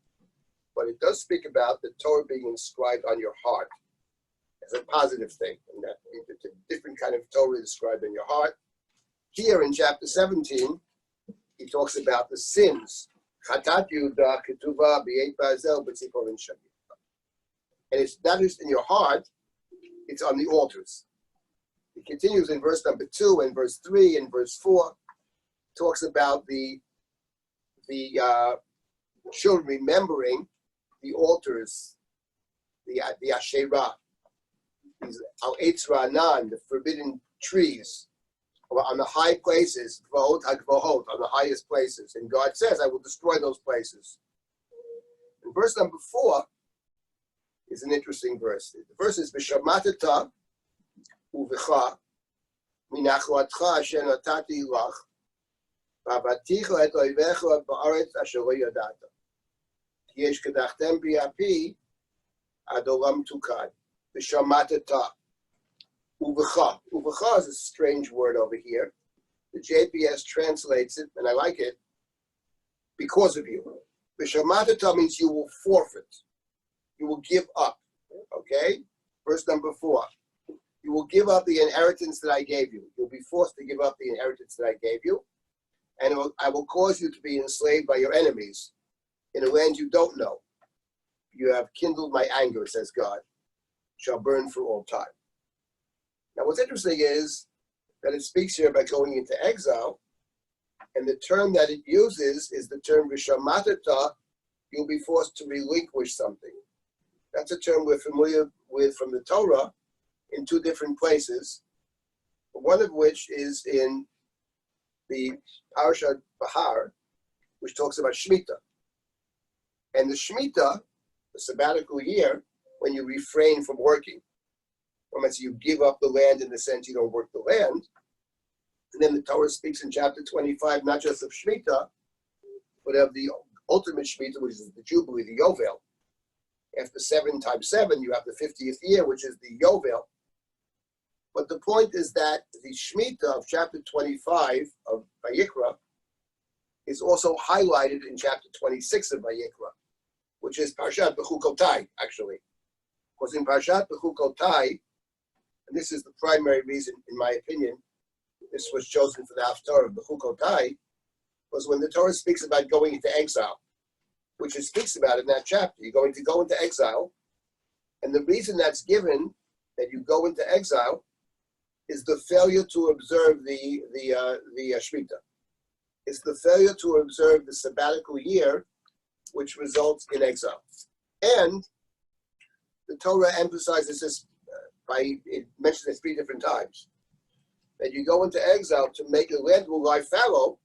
But it does speak about the Torah being inscribed on your heart as a positive thing, and that it's a different kind of Torah inscribed on your heart. Here in chapter 17, he talks about the sins. Chatat Yehuda Ketuva B'Eit Barzel B'Tziporin Shamir. And it's not just in your heart, it's on the altars. It continues in verse number 2 and verse 3 and verse 4. Talks about the children remembering the altars, the Asherah, these Al-Eitz Ra'anan, the forbidden trees, on the high places, on the highest places. And God says, I will destroy those places. And verse number 4 is an interesting verse. The verse is, V'shamatata u'v'cha minachlatcha asher natati lach v'avaticha et oivecha ba'aretz asher lo yadata ki yesh kedachtem bi'api ad olam tukad. V'shamatata u'v'cha. U'v'cha is a strange word over here. The JPS translates it, and I like it, because of you. V'shamatata means you will forfeit. You will give up. Okay? Verse number 4. You will give up the inheritance that I gave you. You'll be forced to give up the inheritance that I gave you. And I will cause you to be enslaved by your enemies in a land you don't know. You have kindled my anger, says God, shall burn for all time. Now, what's interesting is that it speaks here about going into exile, and the term that it uses is the term vishamatata, you'll be forced to relinquish something. That's a term we're familiar with from the Torah in two different places, one of which is in the Parashat Bahar, which talks about Shemitah. And the Shemitah, the sabbatical year, when you refrain from working, or you give up the land in the sense you don't work the land. And then the Torah speaks in chapter 25, not just of Shemitah, but of the ultimate Shemitah, which is the Jubilee, the Yovel. After 7 times 7, you have the 50th year, which is the Yovel. But the point is that the Shemitah of chapter 25 of Vayikra is also highlighted in chapter 26 of Vayikra, which is Parshat Bechukotai, actually. Because in Parshat Bechukotai, and this is the primary reason, in my opinion, this was chosen for the Haftarah of Bechukotai, was when the Torah speaks about going into exile, which it speaks about in that chapter. You're going to go into exile, and the reason that's given that you go into exile is the failure to observe the Shemitah. It's the failure to observe the sabbatical year, which results in exile. And the Torah emphasizes this it mentions it 3 different times, that you go into exile to make the land will lie fallow,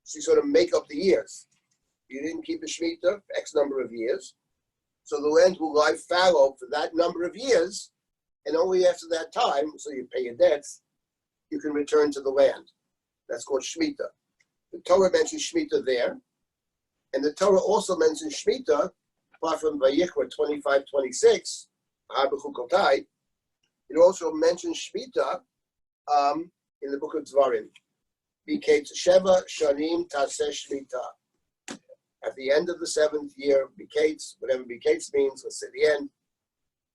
so you sort of make up the years. You didn't keep the Shemitah for X number of years, so the land will lie fallow for that number of years, and only after that time, so you pay your debts, you can return to the land. That's called Shemitah. The Torah mentions Shemitah there, and the Torah also mentions Shemitah, apart from Vayikra 25:26, Bechukotai. It also mentions Shemitah in the book of Dvarim. Bikates Sheva Shanim Taseh Shemitah. At the end of the 7th year, Bikates, whatever Bikates means, let's say the end,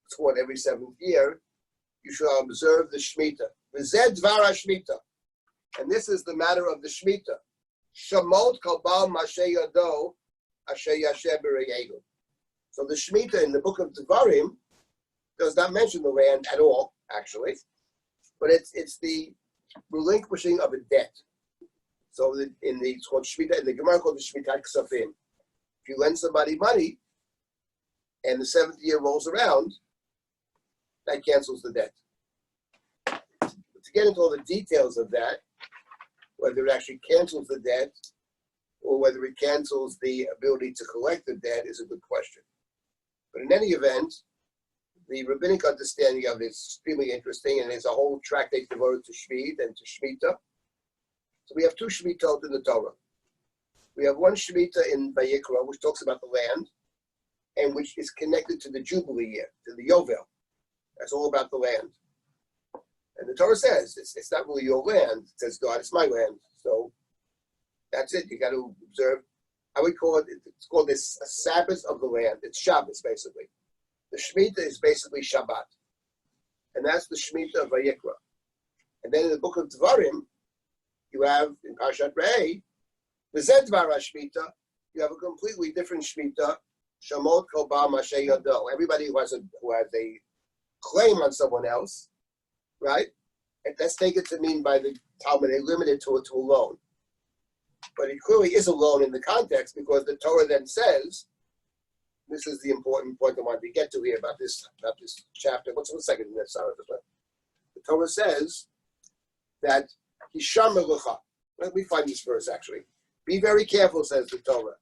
it's toward every 7th year, you shall observe the Shemitah. V'zeh Dvar HaShemitah. And this is the matter of the Shemitah. Shamot Kabal Mashe Yado Asher Yasher B'Reyegu. So the Shemitah in the book of Dvarim does not mention the land at all, actually, but it's the relinquishing of a debt. So it's called Shemitah, in the Gemara called the Shemitah Ksafim. If you lend somebody money and the 7th year rolls around, that cancels the debt. But to get into all the details of that, whether it actually cancels the debt or whether it cancels the ability to collect the debt is a good question. But in any event, the rabbinic understanding of it is extremely interesting, and there's a whole tractate devoted to Shmid and to Shemitah. So we have 2 Shemitah in the Torah. We have one Shemitah in Vayikra, which talks about the land, and which is connected to the Jubilee year, to the Yovel. That's all about the land. And the Torah says, it's not really your land. It says, God, it's my land. So that's it. You got to observe. I would call it, it's called this a Sabbath of the land. It's Shabbos, basically. The Shemitah is basically Shabbat. And that's the Shemitah of Vayikra. And then in the book of Dvarim, you have, in Parshat Re'eh, the Zed Dvar HaShemitah, you have a completely different Shemitah, Shamot Kol Ba'al Mashe Yado. Everybody who has a claim on someone else, right? And let's take it to mean by the Talmud, they limit it to a loan. But it clearly is a loan in the context, because the Torah then says, this is the important point I wanted to get to here about this chapter. What's the second in this? The Torah says that Hisham Melucha. Let me find this verse actually. Be very careful, says the Torah.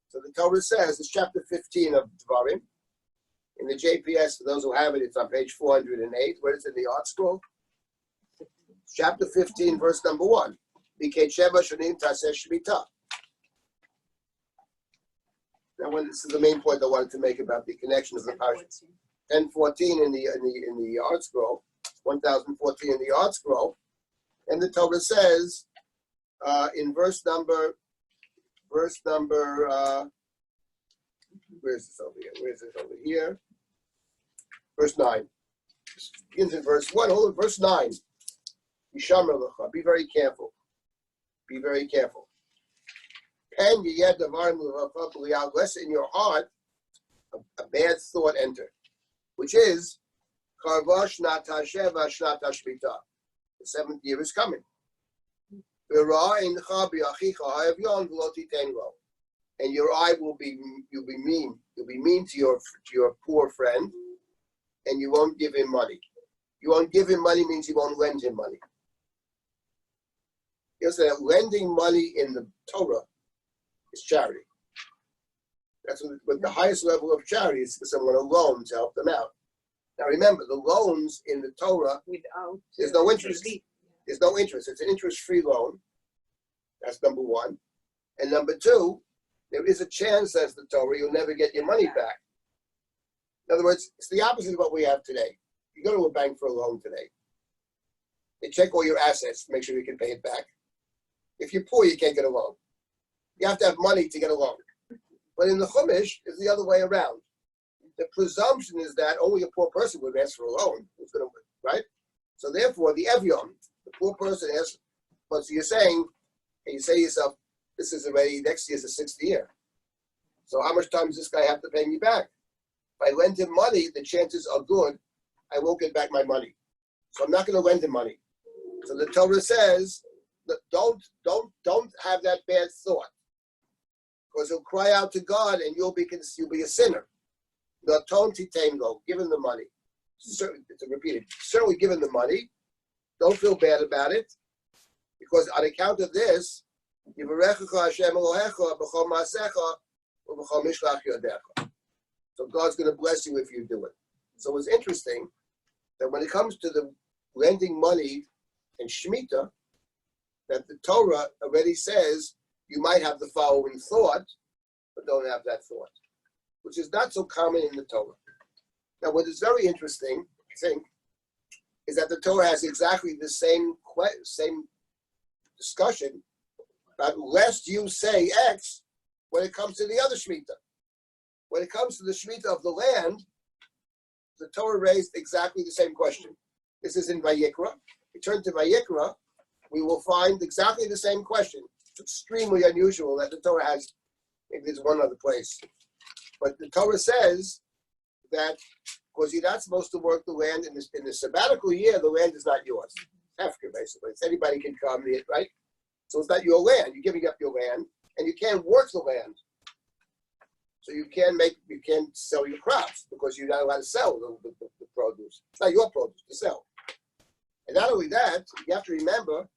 So the Torah says, it's chapter 15 of Dvarim. In the JPS, for those who have it, it's on page 408. Where is it in the art scroll? Chapter 15, verse number 1. Now, this is the main point I wanted to make about the connection of the parsha. 1014 in the art scroll, 1014 in the art scroll, and the Torah says in verse number. Where is this over here? Where is this over here? Verse 9. Begins in verse 1. Hold on, verse 9. Be very careful. Be very careful. And lest in your heart a bad thought enter, which is the 7th year is coming. And your eye will be, you'll be mean. You'll be mean to your poor friend, and you won't give him money. You won't give him money means you won't lend him money. You know, that lending money in the Torah is charity. That's what the highest level of charity is for someone a loan to help them out. Now remember, the loans in the Torah, without there's no interest. relief. There's no interest. It's an interest-free loan. That's number one. And number two, there is a chance, says the Torah, you'll never get your money back. In other words, it's the opposite of what we have today. You go to a bank for a loan today. They check all your assets to make sure you can pay it back. If you're poor, you can't get a loan. You have to have money to get a loan. But in the Chumash, it's the other way around. The presumption is that only a poor person would ask for a loan. Right? So therefore, the Evion, the poor person asks, but so you're saying, and you say to yourself, this is already, next year's the 6th year. So how much time does this guy have to pay me back? If I lend him money, the chances are good I won't get back my money. So I'm not going to lend him money. So the Torah says, that don't have that bad thought. Because he'll cry out to God and you'll be a sinner. The tone titango, give him the money. It's repeated. Certainly give him the money. Don't feel bad about it. Because on account of this, so God's going to bless you if you do it. So it's interesting that when it comes to the lending money and Shemitah, that the Torah already says you might have the following thought, but don't have that thought, which is not so common in the Torah. Now, what is very interesting, I think, is that the Torah has exactly the same discussion about lest you say X when it comes to the other Shemitah. When it comes to the Shemitah of the land, the Torah raised exactly the same question. This is in Vayikra. We turn to Vayikra, we will find exactly the same question. It's extremely unusual that the Torah has, maybe there's one other place. But the Torah says that because you're not supposed to work the land in the sabbatical year, the land is not yours. Hefker, basically. It's anybody can come, right? So it's not your land. You're giving up your land, and you can't work the land. So you can't sell your crops because you're not allowed to sell the produce. It's not your produce to sell. And not only that, you have to remember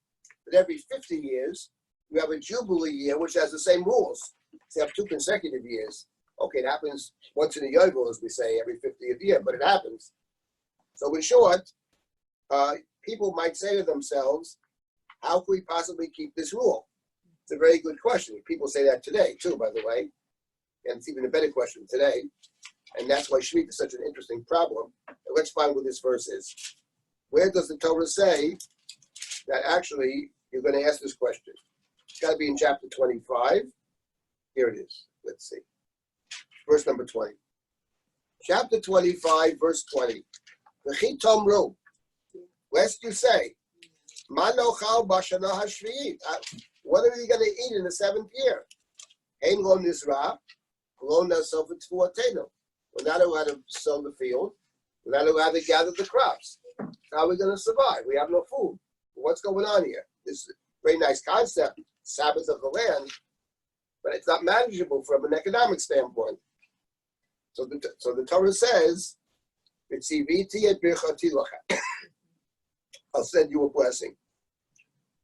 that every 50 years, you have a Jubilee year, which has the same rules. So you have 2 consecutive years. Okay, it happens once in a Yovel, as we say, every 50th year, but it happens. So in short, people might say to themselves, how can we possibly keep this rule? It's a very good question. People say that today, too, by the way. And it's even a better question today. And that's why Shemitah is such an interesting problem. And let's find what this verse is. Where does the Torah say that actually you're going to ask this question? It's got to be in chapter 25. Here it is. Let's see. Verse number 20. Chapter 25, verse 20. V'chi tomru. Lest you say, Ma nochal b'shana hashvi'it. What are we going to eat in the 7th year? Ein lo nizra. We're not allowed to sow the field. We're not allowed to gather the crops. How are we going to survive? We have no food. What's going on here? This is a very nice concept, Sabbath of the land, but it's not manageable from an economic standpoint. So the Torah says, I'll send you a blessing.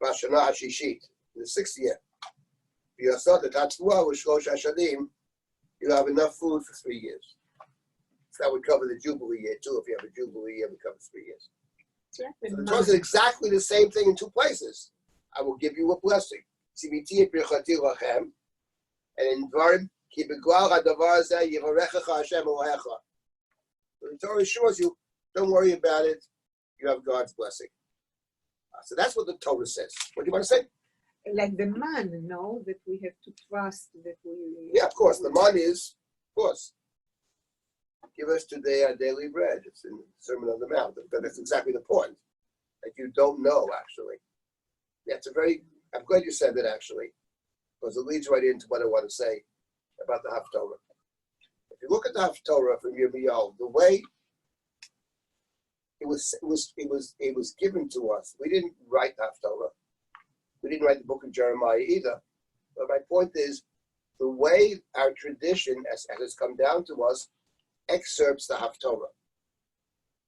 Bashana Hashishit, in the 6th year. You'll have enough food for 3 years. So that would cover the Jubilee year too. If you have a Jubilee year, it covers 3 years. So the Torah says exactly the same thing in 2 places. I will give you a blessing. And in Dvarim, the Torah assures you, don't worry about it. You have God's blessing. So that's what the Torah says. What do you want to say? Like the man, that we have to trust that we. Yeah, of course. The man is, of course. Give us today our daily bread. It's in the Sermon on the Mount. That's exactly the point. That you don't know, actually. That's I'm glad you said that, actually, because it leads right into what I want to say about the Haftorah. If you look at the Haftorah from Yirmiyahu, the way it was given to us. We didn't write the Haftorah. We didn't write the book of Jeremiah either. But my point is, the way our tradition, as has come down to us, excerpts the Haftorah.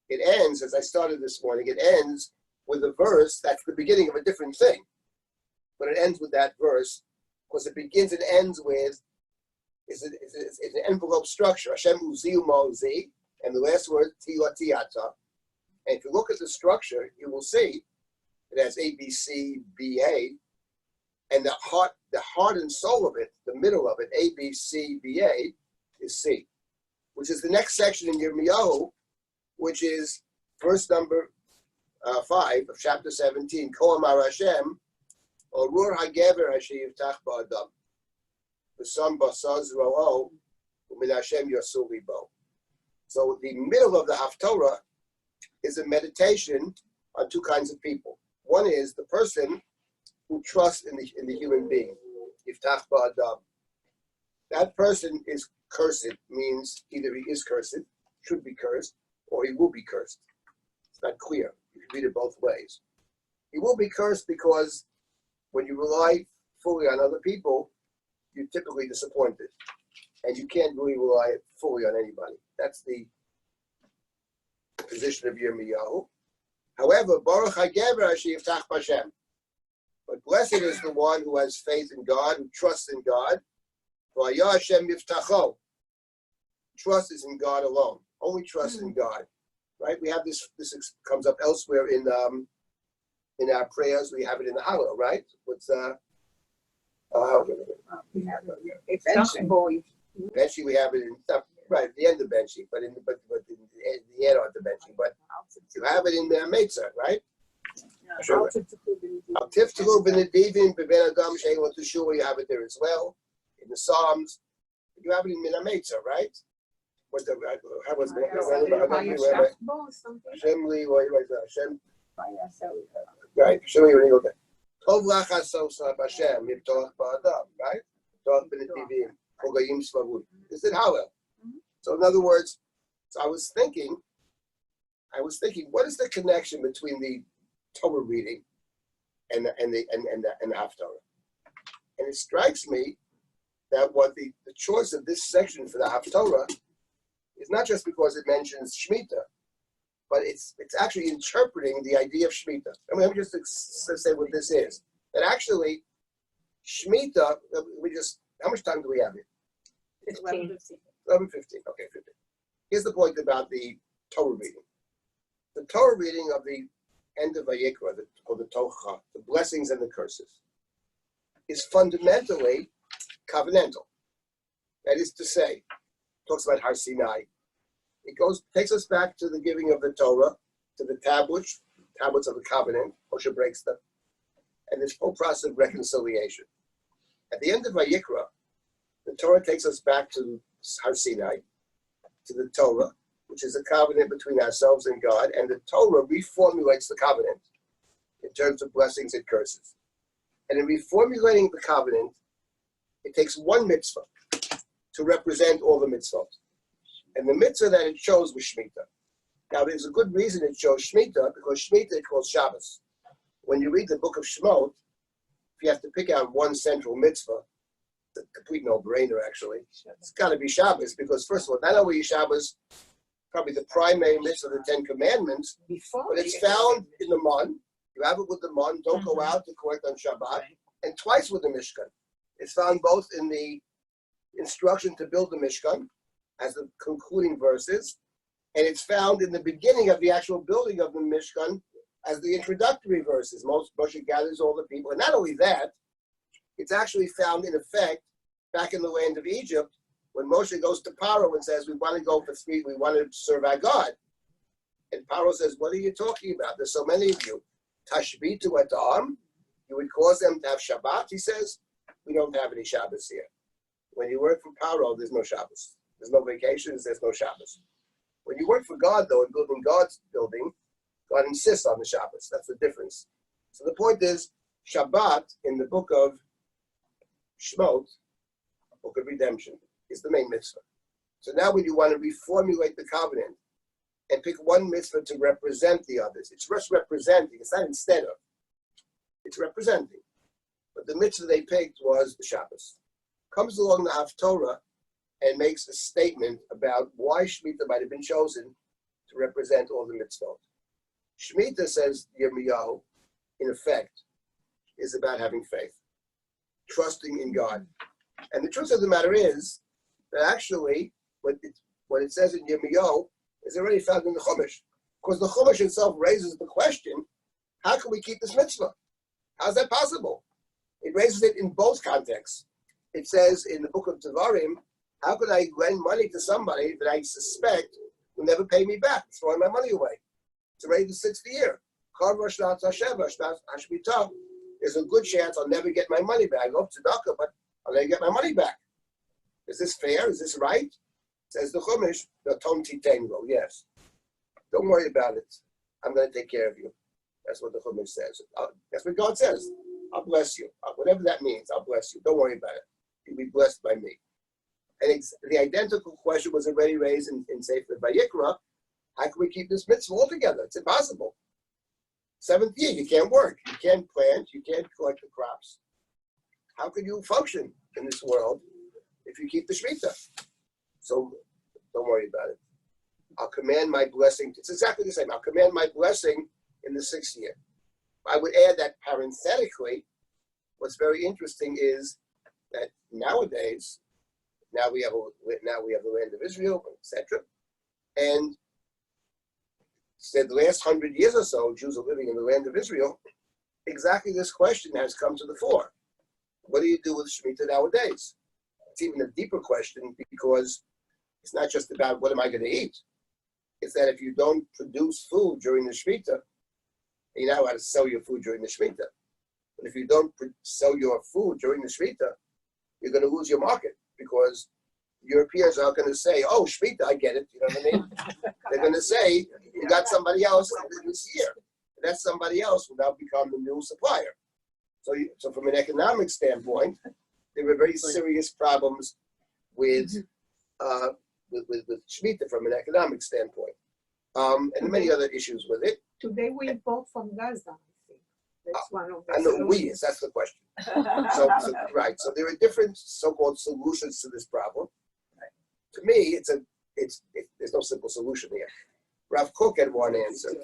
It ends, as I started this morning, it ends with a verse that's the beginning of a different thing. But it ends with that verse, because it begins and ends with, it's an envelope structure. Hashem uzi u'ma'uzi, and the last word, ti'ata. And if you look at the structure, you will see it has A, B, C, B, A, and the heart and soul of it, the middle of it, A, B, C, B, A, is C, which is the next section in Yirmiyahu, which is verse number 5 of chapter 17. Ko amar Hashem, orur hagever asher yivtach ba'adam, v'sam basaz ro'o, u'min Hashem yasur libo. So the middle of the Haftorah is a meditation on two kinds of people. One is the person who trusts in the human being. Yiftach ba'adam. That person is cursed, means either he is cursed, should be cursed, or he will be cursed. It's not clear. You can read it both ways. He will be cursed because when you rely fully on other people, you're typically disappointed. And you can't really rely fully on anybody. That's the position of Yirmiyahu. However, Baruch HaGeber Asher Yiftach B'Hashem. But blessed is the one who has faith in God, who trusts in God. V'haya Hashem Yiftacho. Trust is in God alone. Only trust in God. Right? We have this comes up elsewhere in our prayers. We have it in the Hallel, right? What's eventually we have it in right at the end of Benshi, but in the end of the Benshi. But you have it in the Meitzah, right? Sure. Al Tiftalu b'Nedivim b'Ben Adam she'elo Teshua. You have it there as well in the Psalms. You have it in the Meitzah, right? What the how was it? Hashem li Hashem. Right. Hashem li go there. Tov lachasos Hashem yivtoch ba'adam. Right. Tov b'Nedivim kogayim svavud. Is it Hallel? So in other words, so I was thinking, what is the connection between the Torah reading and the Haftorah? And it strikes me that what the choice of this section for the Haftorah is not just because it mentions Shemitah, but it's actually interpreting the idea of Shemitah. I mean, let me just say what this is. That actually, Shemitah, how much time do we have here? 11:15. Okay, 15. Here's the point about the Torah reading. The Torah reading of the end of Vayikra, called the Tocha, the blessings and the curses, is fundamentally covenantal. That is to say, talks about Har Sinai. It takes us back to the giving of the Torah, to the tablets of the covenant. Moshe breaks them, and this whole process of reconciliation. At the end of Vayikra, the Torah takes us back to Har Sinai, to the Torah, which is a covenant between ourselves and God, and the Torah reformulates the covenant in terms of blessings and curses. And in reformulating the covenant, it takes one mitzvah to represent all the mitzvot. And the mitzvah that it shows was Shemitah. Now, there's a good reason it shows Shemitah, because Shemitah it calls Shabbos. When you read the book of Shemot, if you have to pick out one central mitzvah, it's a complete no-brainer, actually. It's got to be Shabbos, because first of all, not only is Shabbos probably the primary mitzvah of the Ten Commandments, but it's found in the Mon. You have it with the Mon, don't go out to collect on Shabbat, and twice with the Mishkan. It's found both in the instruction to build the Mishkan, as the concluding verses, and it's found in the beginning of the actual building of the Mishkan as the introductory verses. Moshe gathers all the people, and not only that, it's actually found in effect back in the land of Egypt when Moshe goes to Paro and says, we want to serve our God. And Paro says, what are you talking about? There's so many of you. Tashbitu etam, you would cause them to have Shabbat. He says, we don't have any Shabbos here. When you work for Paro, there's no Shabbos. There's no vacations, there's no Shabbos. When you work for God, though, and building God's building, God insists on the Shabbos. That's the difference. So the point is, Shabbat in the book of Shemot, book of redemption, is the main mitzvah. So now when you want to reformulate the covenant and pick one mitzvah to represent the others, it's just representing, it's not instead of, it's representing. But the mitzvah they picked was the Shabbos. Comes along the Haftorah and makes a statement about why Shemitah might have been chosen to represent all the mitzvot. Shemitah, says Yirmiyahu, in effect, is about having faith, trusting in God. And the truth of the matter is that actually what it says in Yirmiyahu is already found in the Chumash. Because the Chumash itself raises the question, how can we keep this mitzvah? How's that possible? It raises it in both contexts. It says in the book of Devarim, how could I lend money to somebody that I suspect will never pay me back, throwing my money away? It's already the 6th year. There's a good chance I'll never get my money back. I love tzedakah, but I'll never get my money back. Is this fair? Is this right? Says the Chumash, the Tom Titengo, yes. Don't worry about it. I'm going to take care of you. That's what the Chumash says. That's what God says. I'll bless you. Whatever that means, I'll bless you. Don't worry about it. You'll be blessed by me. And the identical question was already raised in Sefer Vayikra. How can we keep this mitzvah all together? It's impossible. 7th year, you can't work. You can't plant. You can't collect the crops. How can you function in this world if you keep the Shemitah? So don't worry about it. I'll command my blessing. It's exactly the same. I'll command my blessing in the 6th year. I would add that parenthetically, what's very interesting is that nowadays, now we have the land of Israel, etc. And said the last 100 years or so, Jews are living in the land of Israel. Exactly this question has come to the fore. What do you do with Shemitah nowadays? It's even a deeper question because it's not just about what am I going to eat. It's that if you don't produce food during the Shemitah, you're not allowed to sell your food during the Shemitah. But if you don't sell your food during the Shemitah, you're going to lose your market because Europeans are going to say, oh, Shemitah, I get it. You know what I mean? They're going to say, you got somebody else this year. And that somebody else will now become the new supplier. So from an economic standpoint, there were very serious problems with Shemitah from an economic standpoint. And many other issues with it. Today we import from Gaza, I think. That's one of the I know we is, that's the question. Right. So there are different so-called solutions to this problem. To me, there's no simple solution here. Rav Kook had one answer.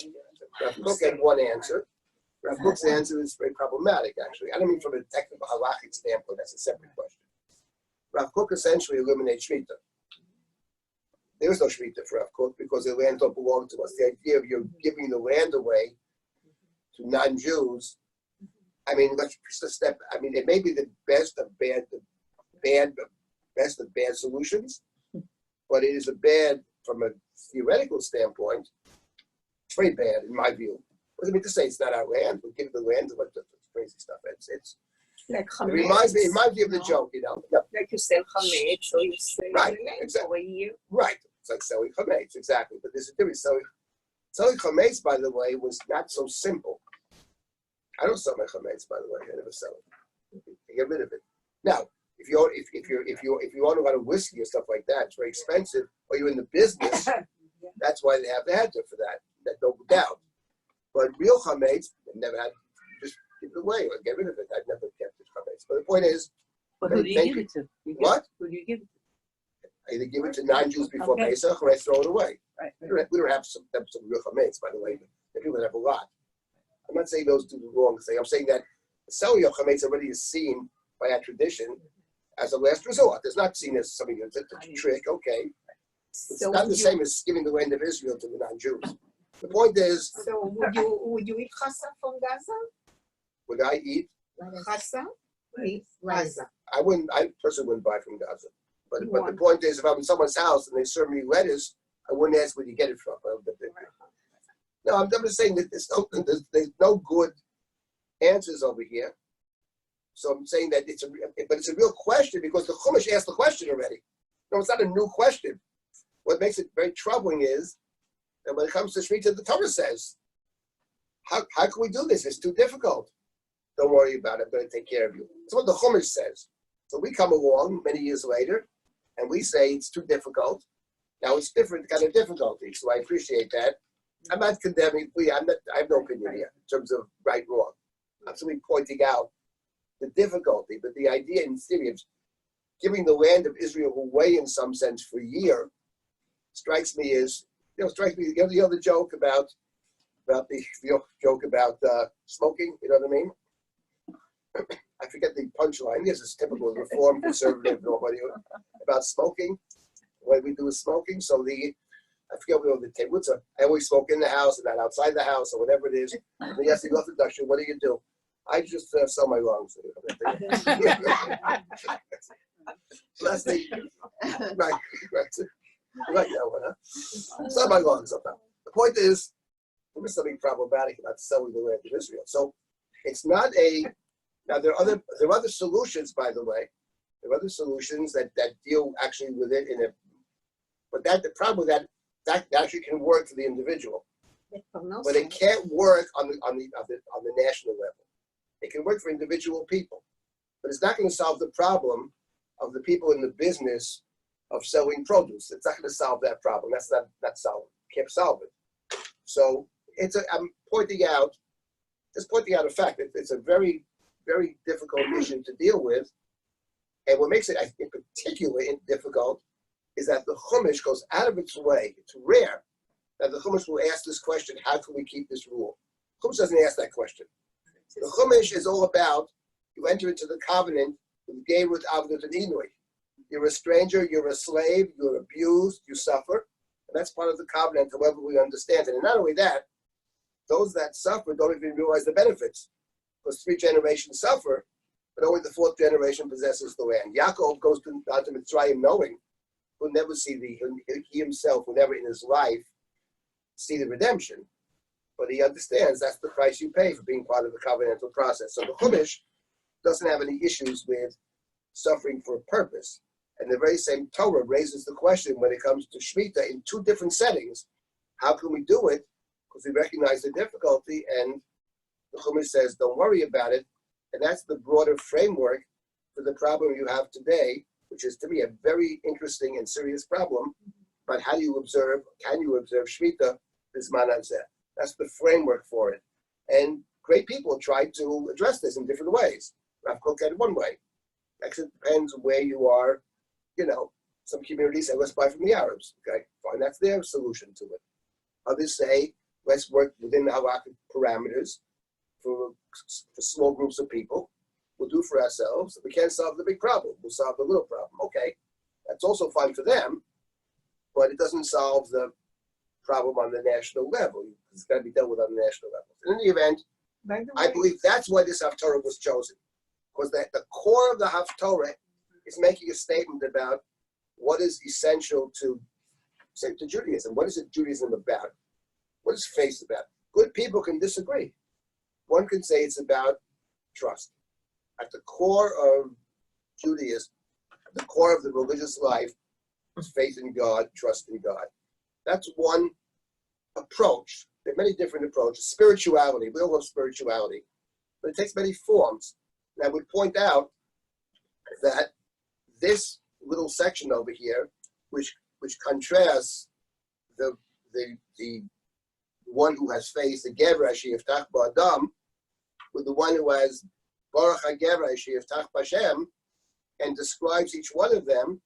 Rav Kook's answer is very problematic, actually. I don't mean from a technical halachic standpoint, that's a separate question. Rav Kook essentially eliminates Shemitah. There is no Shemitah for Rav Kook because the land don't belong to us. The idea of you giving the land away to non-Jews, I mean, let's just a step. I mean, it may be the best of bad solutions, but it is a bad from a theoretical standpoint. It's very bad in my view. What does it mean to say it's not our land? We give the land to what the crazy stuff. It's like it reminds me of the joke, you know. Yep. Like you sell chametz, so you sell Right, exactly. For a year. Right. It's like selling chametz, exactly. But there's a difference. Selling chametz, by the way, was not so simple. I don't sell my chametz, by the way. I never sell it. I get rid of it. Now, if you own a lot of whiskey or stuff like that, it's very expensive. Or you're in the business, that's why they have the header for that. That no doubt. But real chametz, I've never had. Just give it away or get rid of it. I've never kept it chametz. But the point is, but who do you give it to? What? Who do you give it to? I either give it to non-Jews before Pesach or I throw it away. Right. We don't have some real chametz, by the way. The people that have a lot. I'm not saying those do the wrong thing. I'm saying that the selling of chametz already is seen by our tradition as a last resort. It's not seen as something that's a trick. Okay, it's not the same as giving the land of Israel to the non-Jews. The point is. So would you eat chasa from Gaza? Would I eat? Chasa? Gaza. I personally wouldn't buy from Gaza. But the point is, if I'm in someone's house and they serve me lettuce, I wouldn't ask where you get it from. No, I'm just saying that there's no good answers over here. So I'm saying that it's a real question because the Chumash asked the question already. No, it's not a new question. What makes it very troubling is that when it comes to Shemitah, the Torah says, how can we do this? It's too difficult. Don't worry about it. I'm going to take care of you. That's what the Chumash says. So we come along many years later, and we say it's too difficult. Now it's different kind of difficulty, so I appreciate that. I'm not condemning. I have no opinion here in terms of right or wrong. I'm simply pointing out the difficulty, but the idea in theory of giving the land of Israel away in some sense for a year strikes me as, the joke about smoking, you know what I mean? I forget the punchline. This is typical reform conservative nobody about smoking. What we do is smoking. So I forget what the table. I always smoke in the house and not outside the house or whatever it is. And then you ask the introduction, what do you do? I just sell my lungs. Last thing, right, that one, huh? Sell my lungs. The point is, there is something problematic about selling the land of Israel. So it's not now there are other solutions, by the way. There are other solutions that deal actually with it but the problem with that actually can work for the individual. But it can't work on the national level. It can work for individual people, but it's not going to solve the problem of the people in the business of selling produce. It's not going to solve that problem. That's not solved. Can't solve it. So I'm pointing out a fact. It's a very, very difficult issue to deal with, and what makes it in particular difficult is that the Chumash goes out of its way. It's rare that the Chumash will ask this question: how can we keep this rule? Chumash doesn't ask that question. The Chumash is all about you enter into the covenant with Geirut, Avdut, and Inui. You're a stranger, you're a slave, you're abused, you suffer, and that's part of the covenant, however we understand it. And not only that, those that suffer don't even realize the benefits, because 3 generations suffer, but only the 4th generation possesses the land. Yaakov goes down to Mitzrayim knowing he'll never see he himself will never in his life see the redemption. But he understands that's the price you pay for being part of the covenantal process. So the Chumash doesn't have any issues with suffering for a purpose. And the very same Torah raises the question when it comes to Shemitah in 2 different settings. How can we do it? Because we recognize the difficulty, and the Chumash says, don't worry about it. And that's the broader framework for the problem you have today, which is to me a very interesting and serious problem. But can you observe Shemitah Bisman Hazeh? That's the framework for it. And great people try to address this in different ways. Rav Kook had one way. Actually, it depends where you are. Some communities say, let's buy from the Arabs. Okay, fine, that's their solution to it. Others say, let's work within the halakhic parameters for small groups of people. We'll do for ourselves. We can't solve the big problem. We'll solve the little problem. Okay, that's also fine for them, but it doesn't solve the problem on the national level. It's got to be dealt with on the national level. In any event, I believe that's why this Haftorah was chosen, because the core of the Haftorah is making a statement about what is essential to Judaism. What is Judaism about? What is faith about? Good people can disagree. One can say it's about trust. At the core of Judaism, the core of the religious life is faith in God, trust in God. That's one approach. There are many different approaches. Spirituality, we all love spirituality, but it takes many forms. And I would point out that this little section over here, which contrasts the one who has faith, the Gever Asher Yiftach Ba'adam, with the one who has Baruch HaGever Asher Yiftach B'Hashem, and describes each one of them.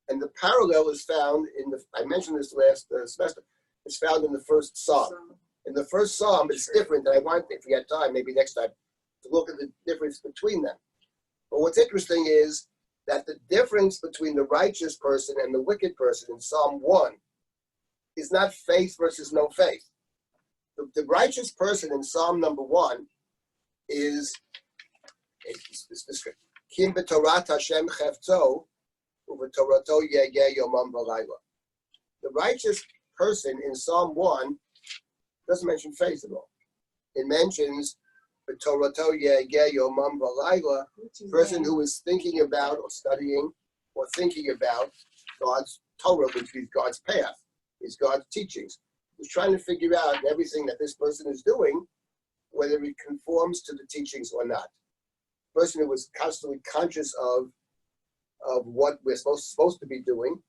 And the parallel is found I mentioned this last semester, it's found in the first Psalm. In the first Psalm, it's different, and I want, if we had time, maybe next time, to look at the difference between them. But what's interesting is that the difference between the righteous person and the wicked person in Psalm 1 is not faith versus no faith. The righteous person in Psalm number 1 is Kim b'Torat Hashem chefto u'v'Torato yegeh yomam v'layla. The righteous person in Psalm 1 doesn't mention faith at all. It mentions b'Torato yegeh yomam v'layla, person who is thinking about or studying or thinking about God's Torah, which is God's path, is God's teachings. He was trying to figure out everything that this person is doing, whether it conforms to the teachings or not. The person who was constantly conscious of what we're supposed to be doing,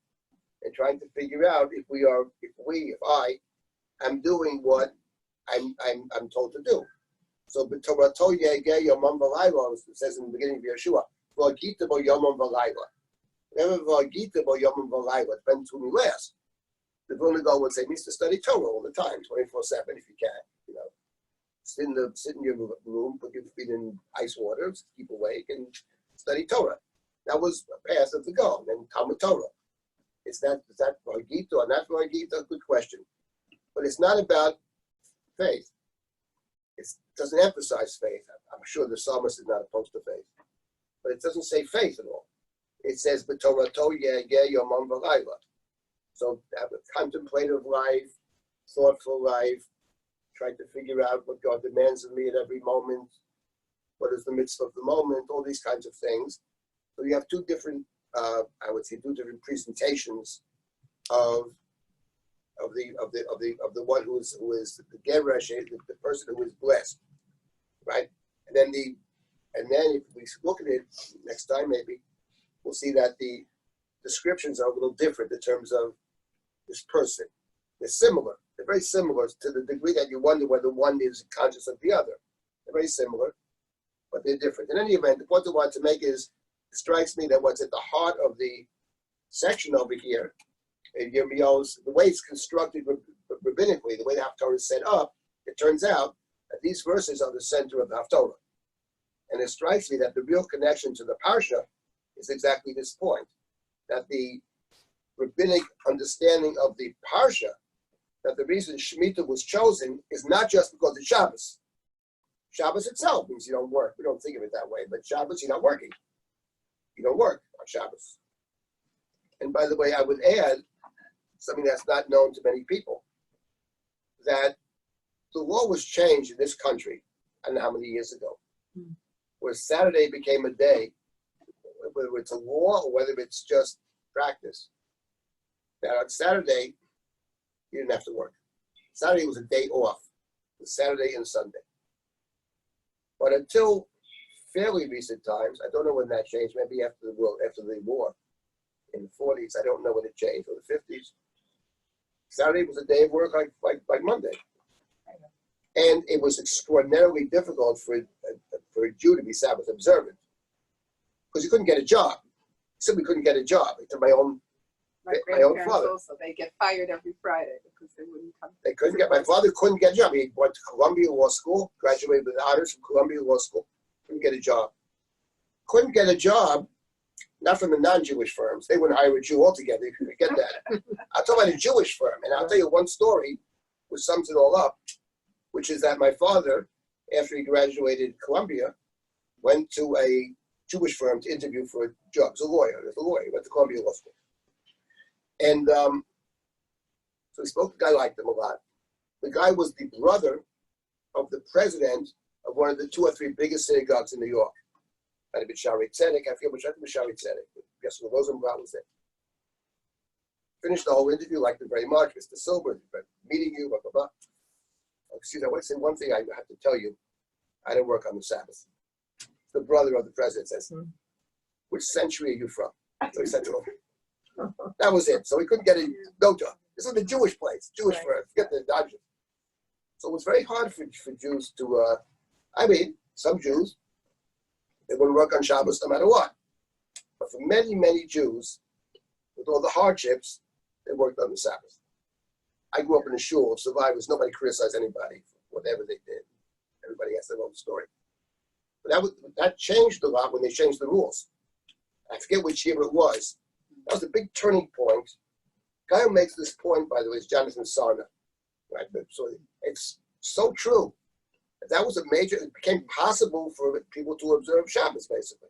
and trying to figure out if I am doing what I'm told to do. So, it says in the beginning of Yeshua, V'agita bo yomam v'layla. Whenever V'agita bo yomam v'layla, depends when you last. The Vilna Gaon would say, means to study Torah all the time, 24/7 if you can. You know, sit in your room, put your feet in ice water, keep awake, and study Torah. That was a path of the Gaon, and Talmud Torah. Is that V'agita or not V'agita? Good question. But it's not about faith. It doesn't emphasize faith. I'm sure the psalmist is not opposed to faith. But it doesn't say faith at all. It says, B'torato yeh yomam v'layla. So have a contemplative life, thoughtful life, try to figure out what God demands of me at every moment, what is the mitzvah of the moment, all these kinds of things. So you have two different presentations of the one who is the Geresh, the person who is blessed, right? And then if we look at it next time, maybe we'll see that the descriptions are a little different in terms of this person. They're similar. They're very similar to the degree that you wonder whether one is conscious of the other. They're very similar, but they're different. In any event, the point I want to make is, it strikes me that what's at the heart of the section over here, in Yirmiyahu's, the way it's constructed rabbinically, the way the Haftorah is set up, it turns out that these verses are the center of the Haftorah. And it strikes me that the real connection to the Parsha is exactly this point, that the rabbinic understanding of the Parsha, that the reason Shemitah was chosen is not just because it's Shabbos. Shabbos itself means you don't work. We don't think of it that way, but Shabbos, you're not working. You don't work on Shabbos. And by the way, I would add something that's not known to many people, that the law was changed in this country, I don't know how many years ago, where Saturday became a day, whether it's a law or whether it's just practice, that on Saturday, you didn't have to work. Saturday was a day off. It was Saturday and Sunday. But until fairly recent times, I don't know when that changed, maybe after the war in the 40s, I don't know when it changed, or the 50s. Saturday was a day of work like Monday. And it was extraordinarily difficult for a Jew to be Sabbath observant, because he couldn't get a job. He simply couldn't get a job. To my own father. Also, they get fired every Friday because they wouldn't come. My father couldn't get a job. He went to Columbia Law School, graduated with honors from Columbia Law School. Couldn't get a job. Couldn't get a job, not from the non-Jewish firms. They wouldn't hire a Jew altogether if you could get that. I'll talk about a Jewish firm, and I'll tell you one story which sums it all up, which is that my father, after he graduated Columbia, went to a Jewish firm to interview for a job. He was a lawyer. He went to Columbia Law School. And so he spoke to the guy, liked him a lot. The guy was the brother of the president of one of the 2 or 3 biggest synagogues in New York. Might have been Shari Tzedek. I forget which. I think it was Shari Tzedek. Guess what? Rosenblatt was there. Finished the whole interview, liked him very much. Mr. Silber, meeting you, blah, blah, blah. Excuse me, I want to say one thing I have to tell you. I didn't work on the Sabbath. The brother of the president says, which century are you from? So he said to him. That was it. So he couldn't get a no job. This is the Jewish place, Jewish firm. Forget the Dodgers. So it was very hard for Jews to, some Jews, they wouldn't work on Shabbos no matter what. But for many, many Jews, with all the hardships, they worked on the Sabbath. I grew up in a shul of survivors. Nobody criticized anybody for whatever they did. Everybody has their own story. But that changed a lot when they changed the rules. I forget which year it was. That was a big turning point. The guy who makes this point, by the way, is Jonathan Sarna. Right? So it's so true. That was a major, it became possible for people to observe Shabbos, basically.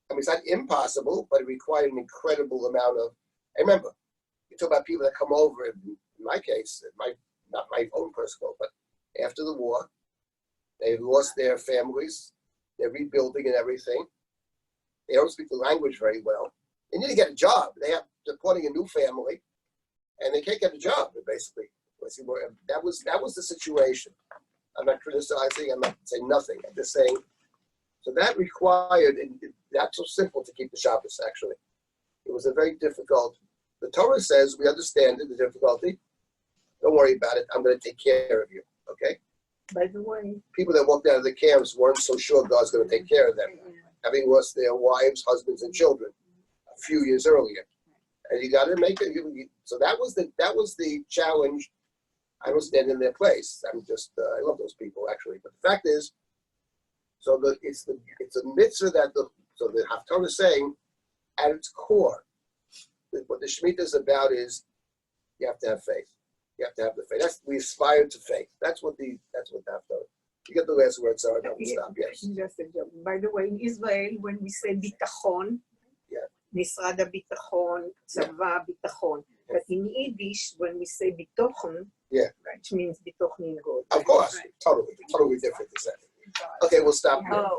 I mean, it's not impossible, but it required an incredible amount of, I remember, you talk about people that come over, in my case, not my own personal, but after the war, they've lost their families, they're rebuilding and everything. They don't speak the language very well. They need to get a job. They have supporting a new family, and they can't get a job, basically. That was the situation. I'm not criticizing, I'm not saying nothing, I'm just saying, so that required, and that's so simple to keep the Shabbos, actually. It was a very difficult, the Torah says, we understand the difficulty, don't worry about it, I'm going to take care of you, okay? By the way, People that walked out of the camps weren't so sure God's going to take care of them, having lost their wives, husbands, and children a few years earlier. And you got to make it. So that was the challenge. I don't stand in their place. I'm just I love those people actually. But the fact is, so it's a mitzvah that the Haftarah is saying at its core, what the Shemitah is about is you have to have faith. You have to have the faith. We aspire to faith. That's what the Haftarah. You get the last word, Sarah. Don't stop. Yes. Just a joke. By the way, in Israel, when we say bitachon, משרד הביטחון, צבא, ביטחון. But in Yiddish, when we say bitochen, which means bitochen in God. Of course, totally different. Okay, we'll stop here. Oh.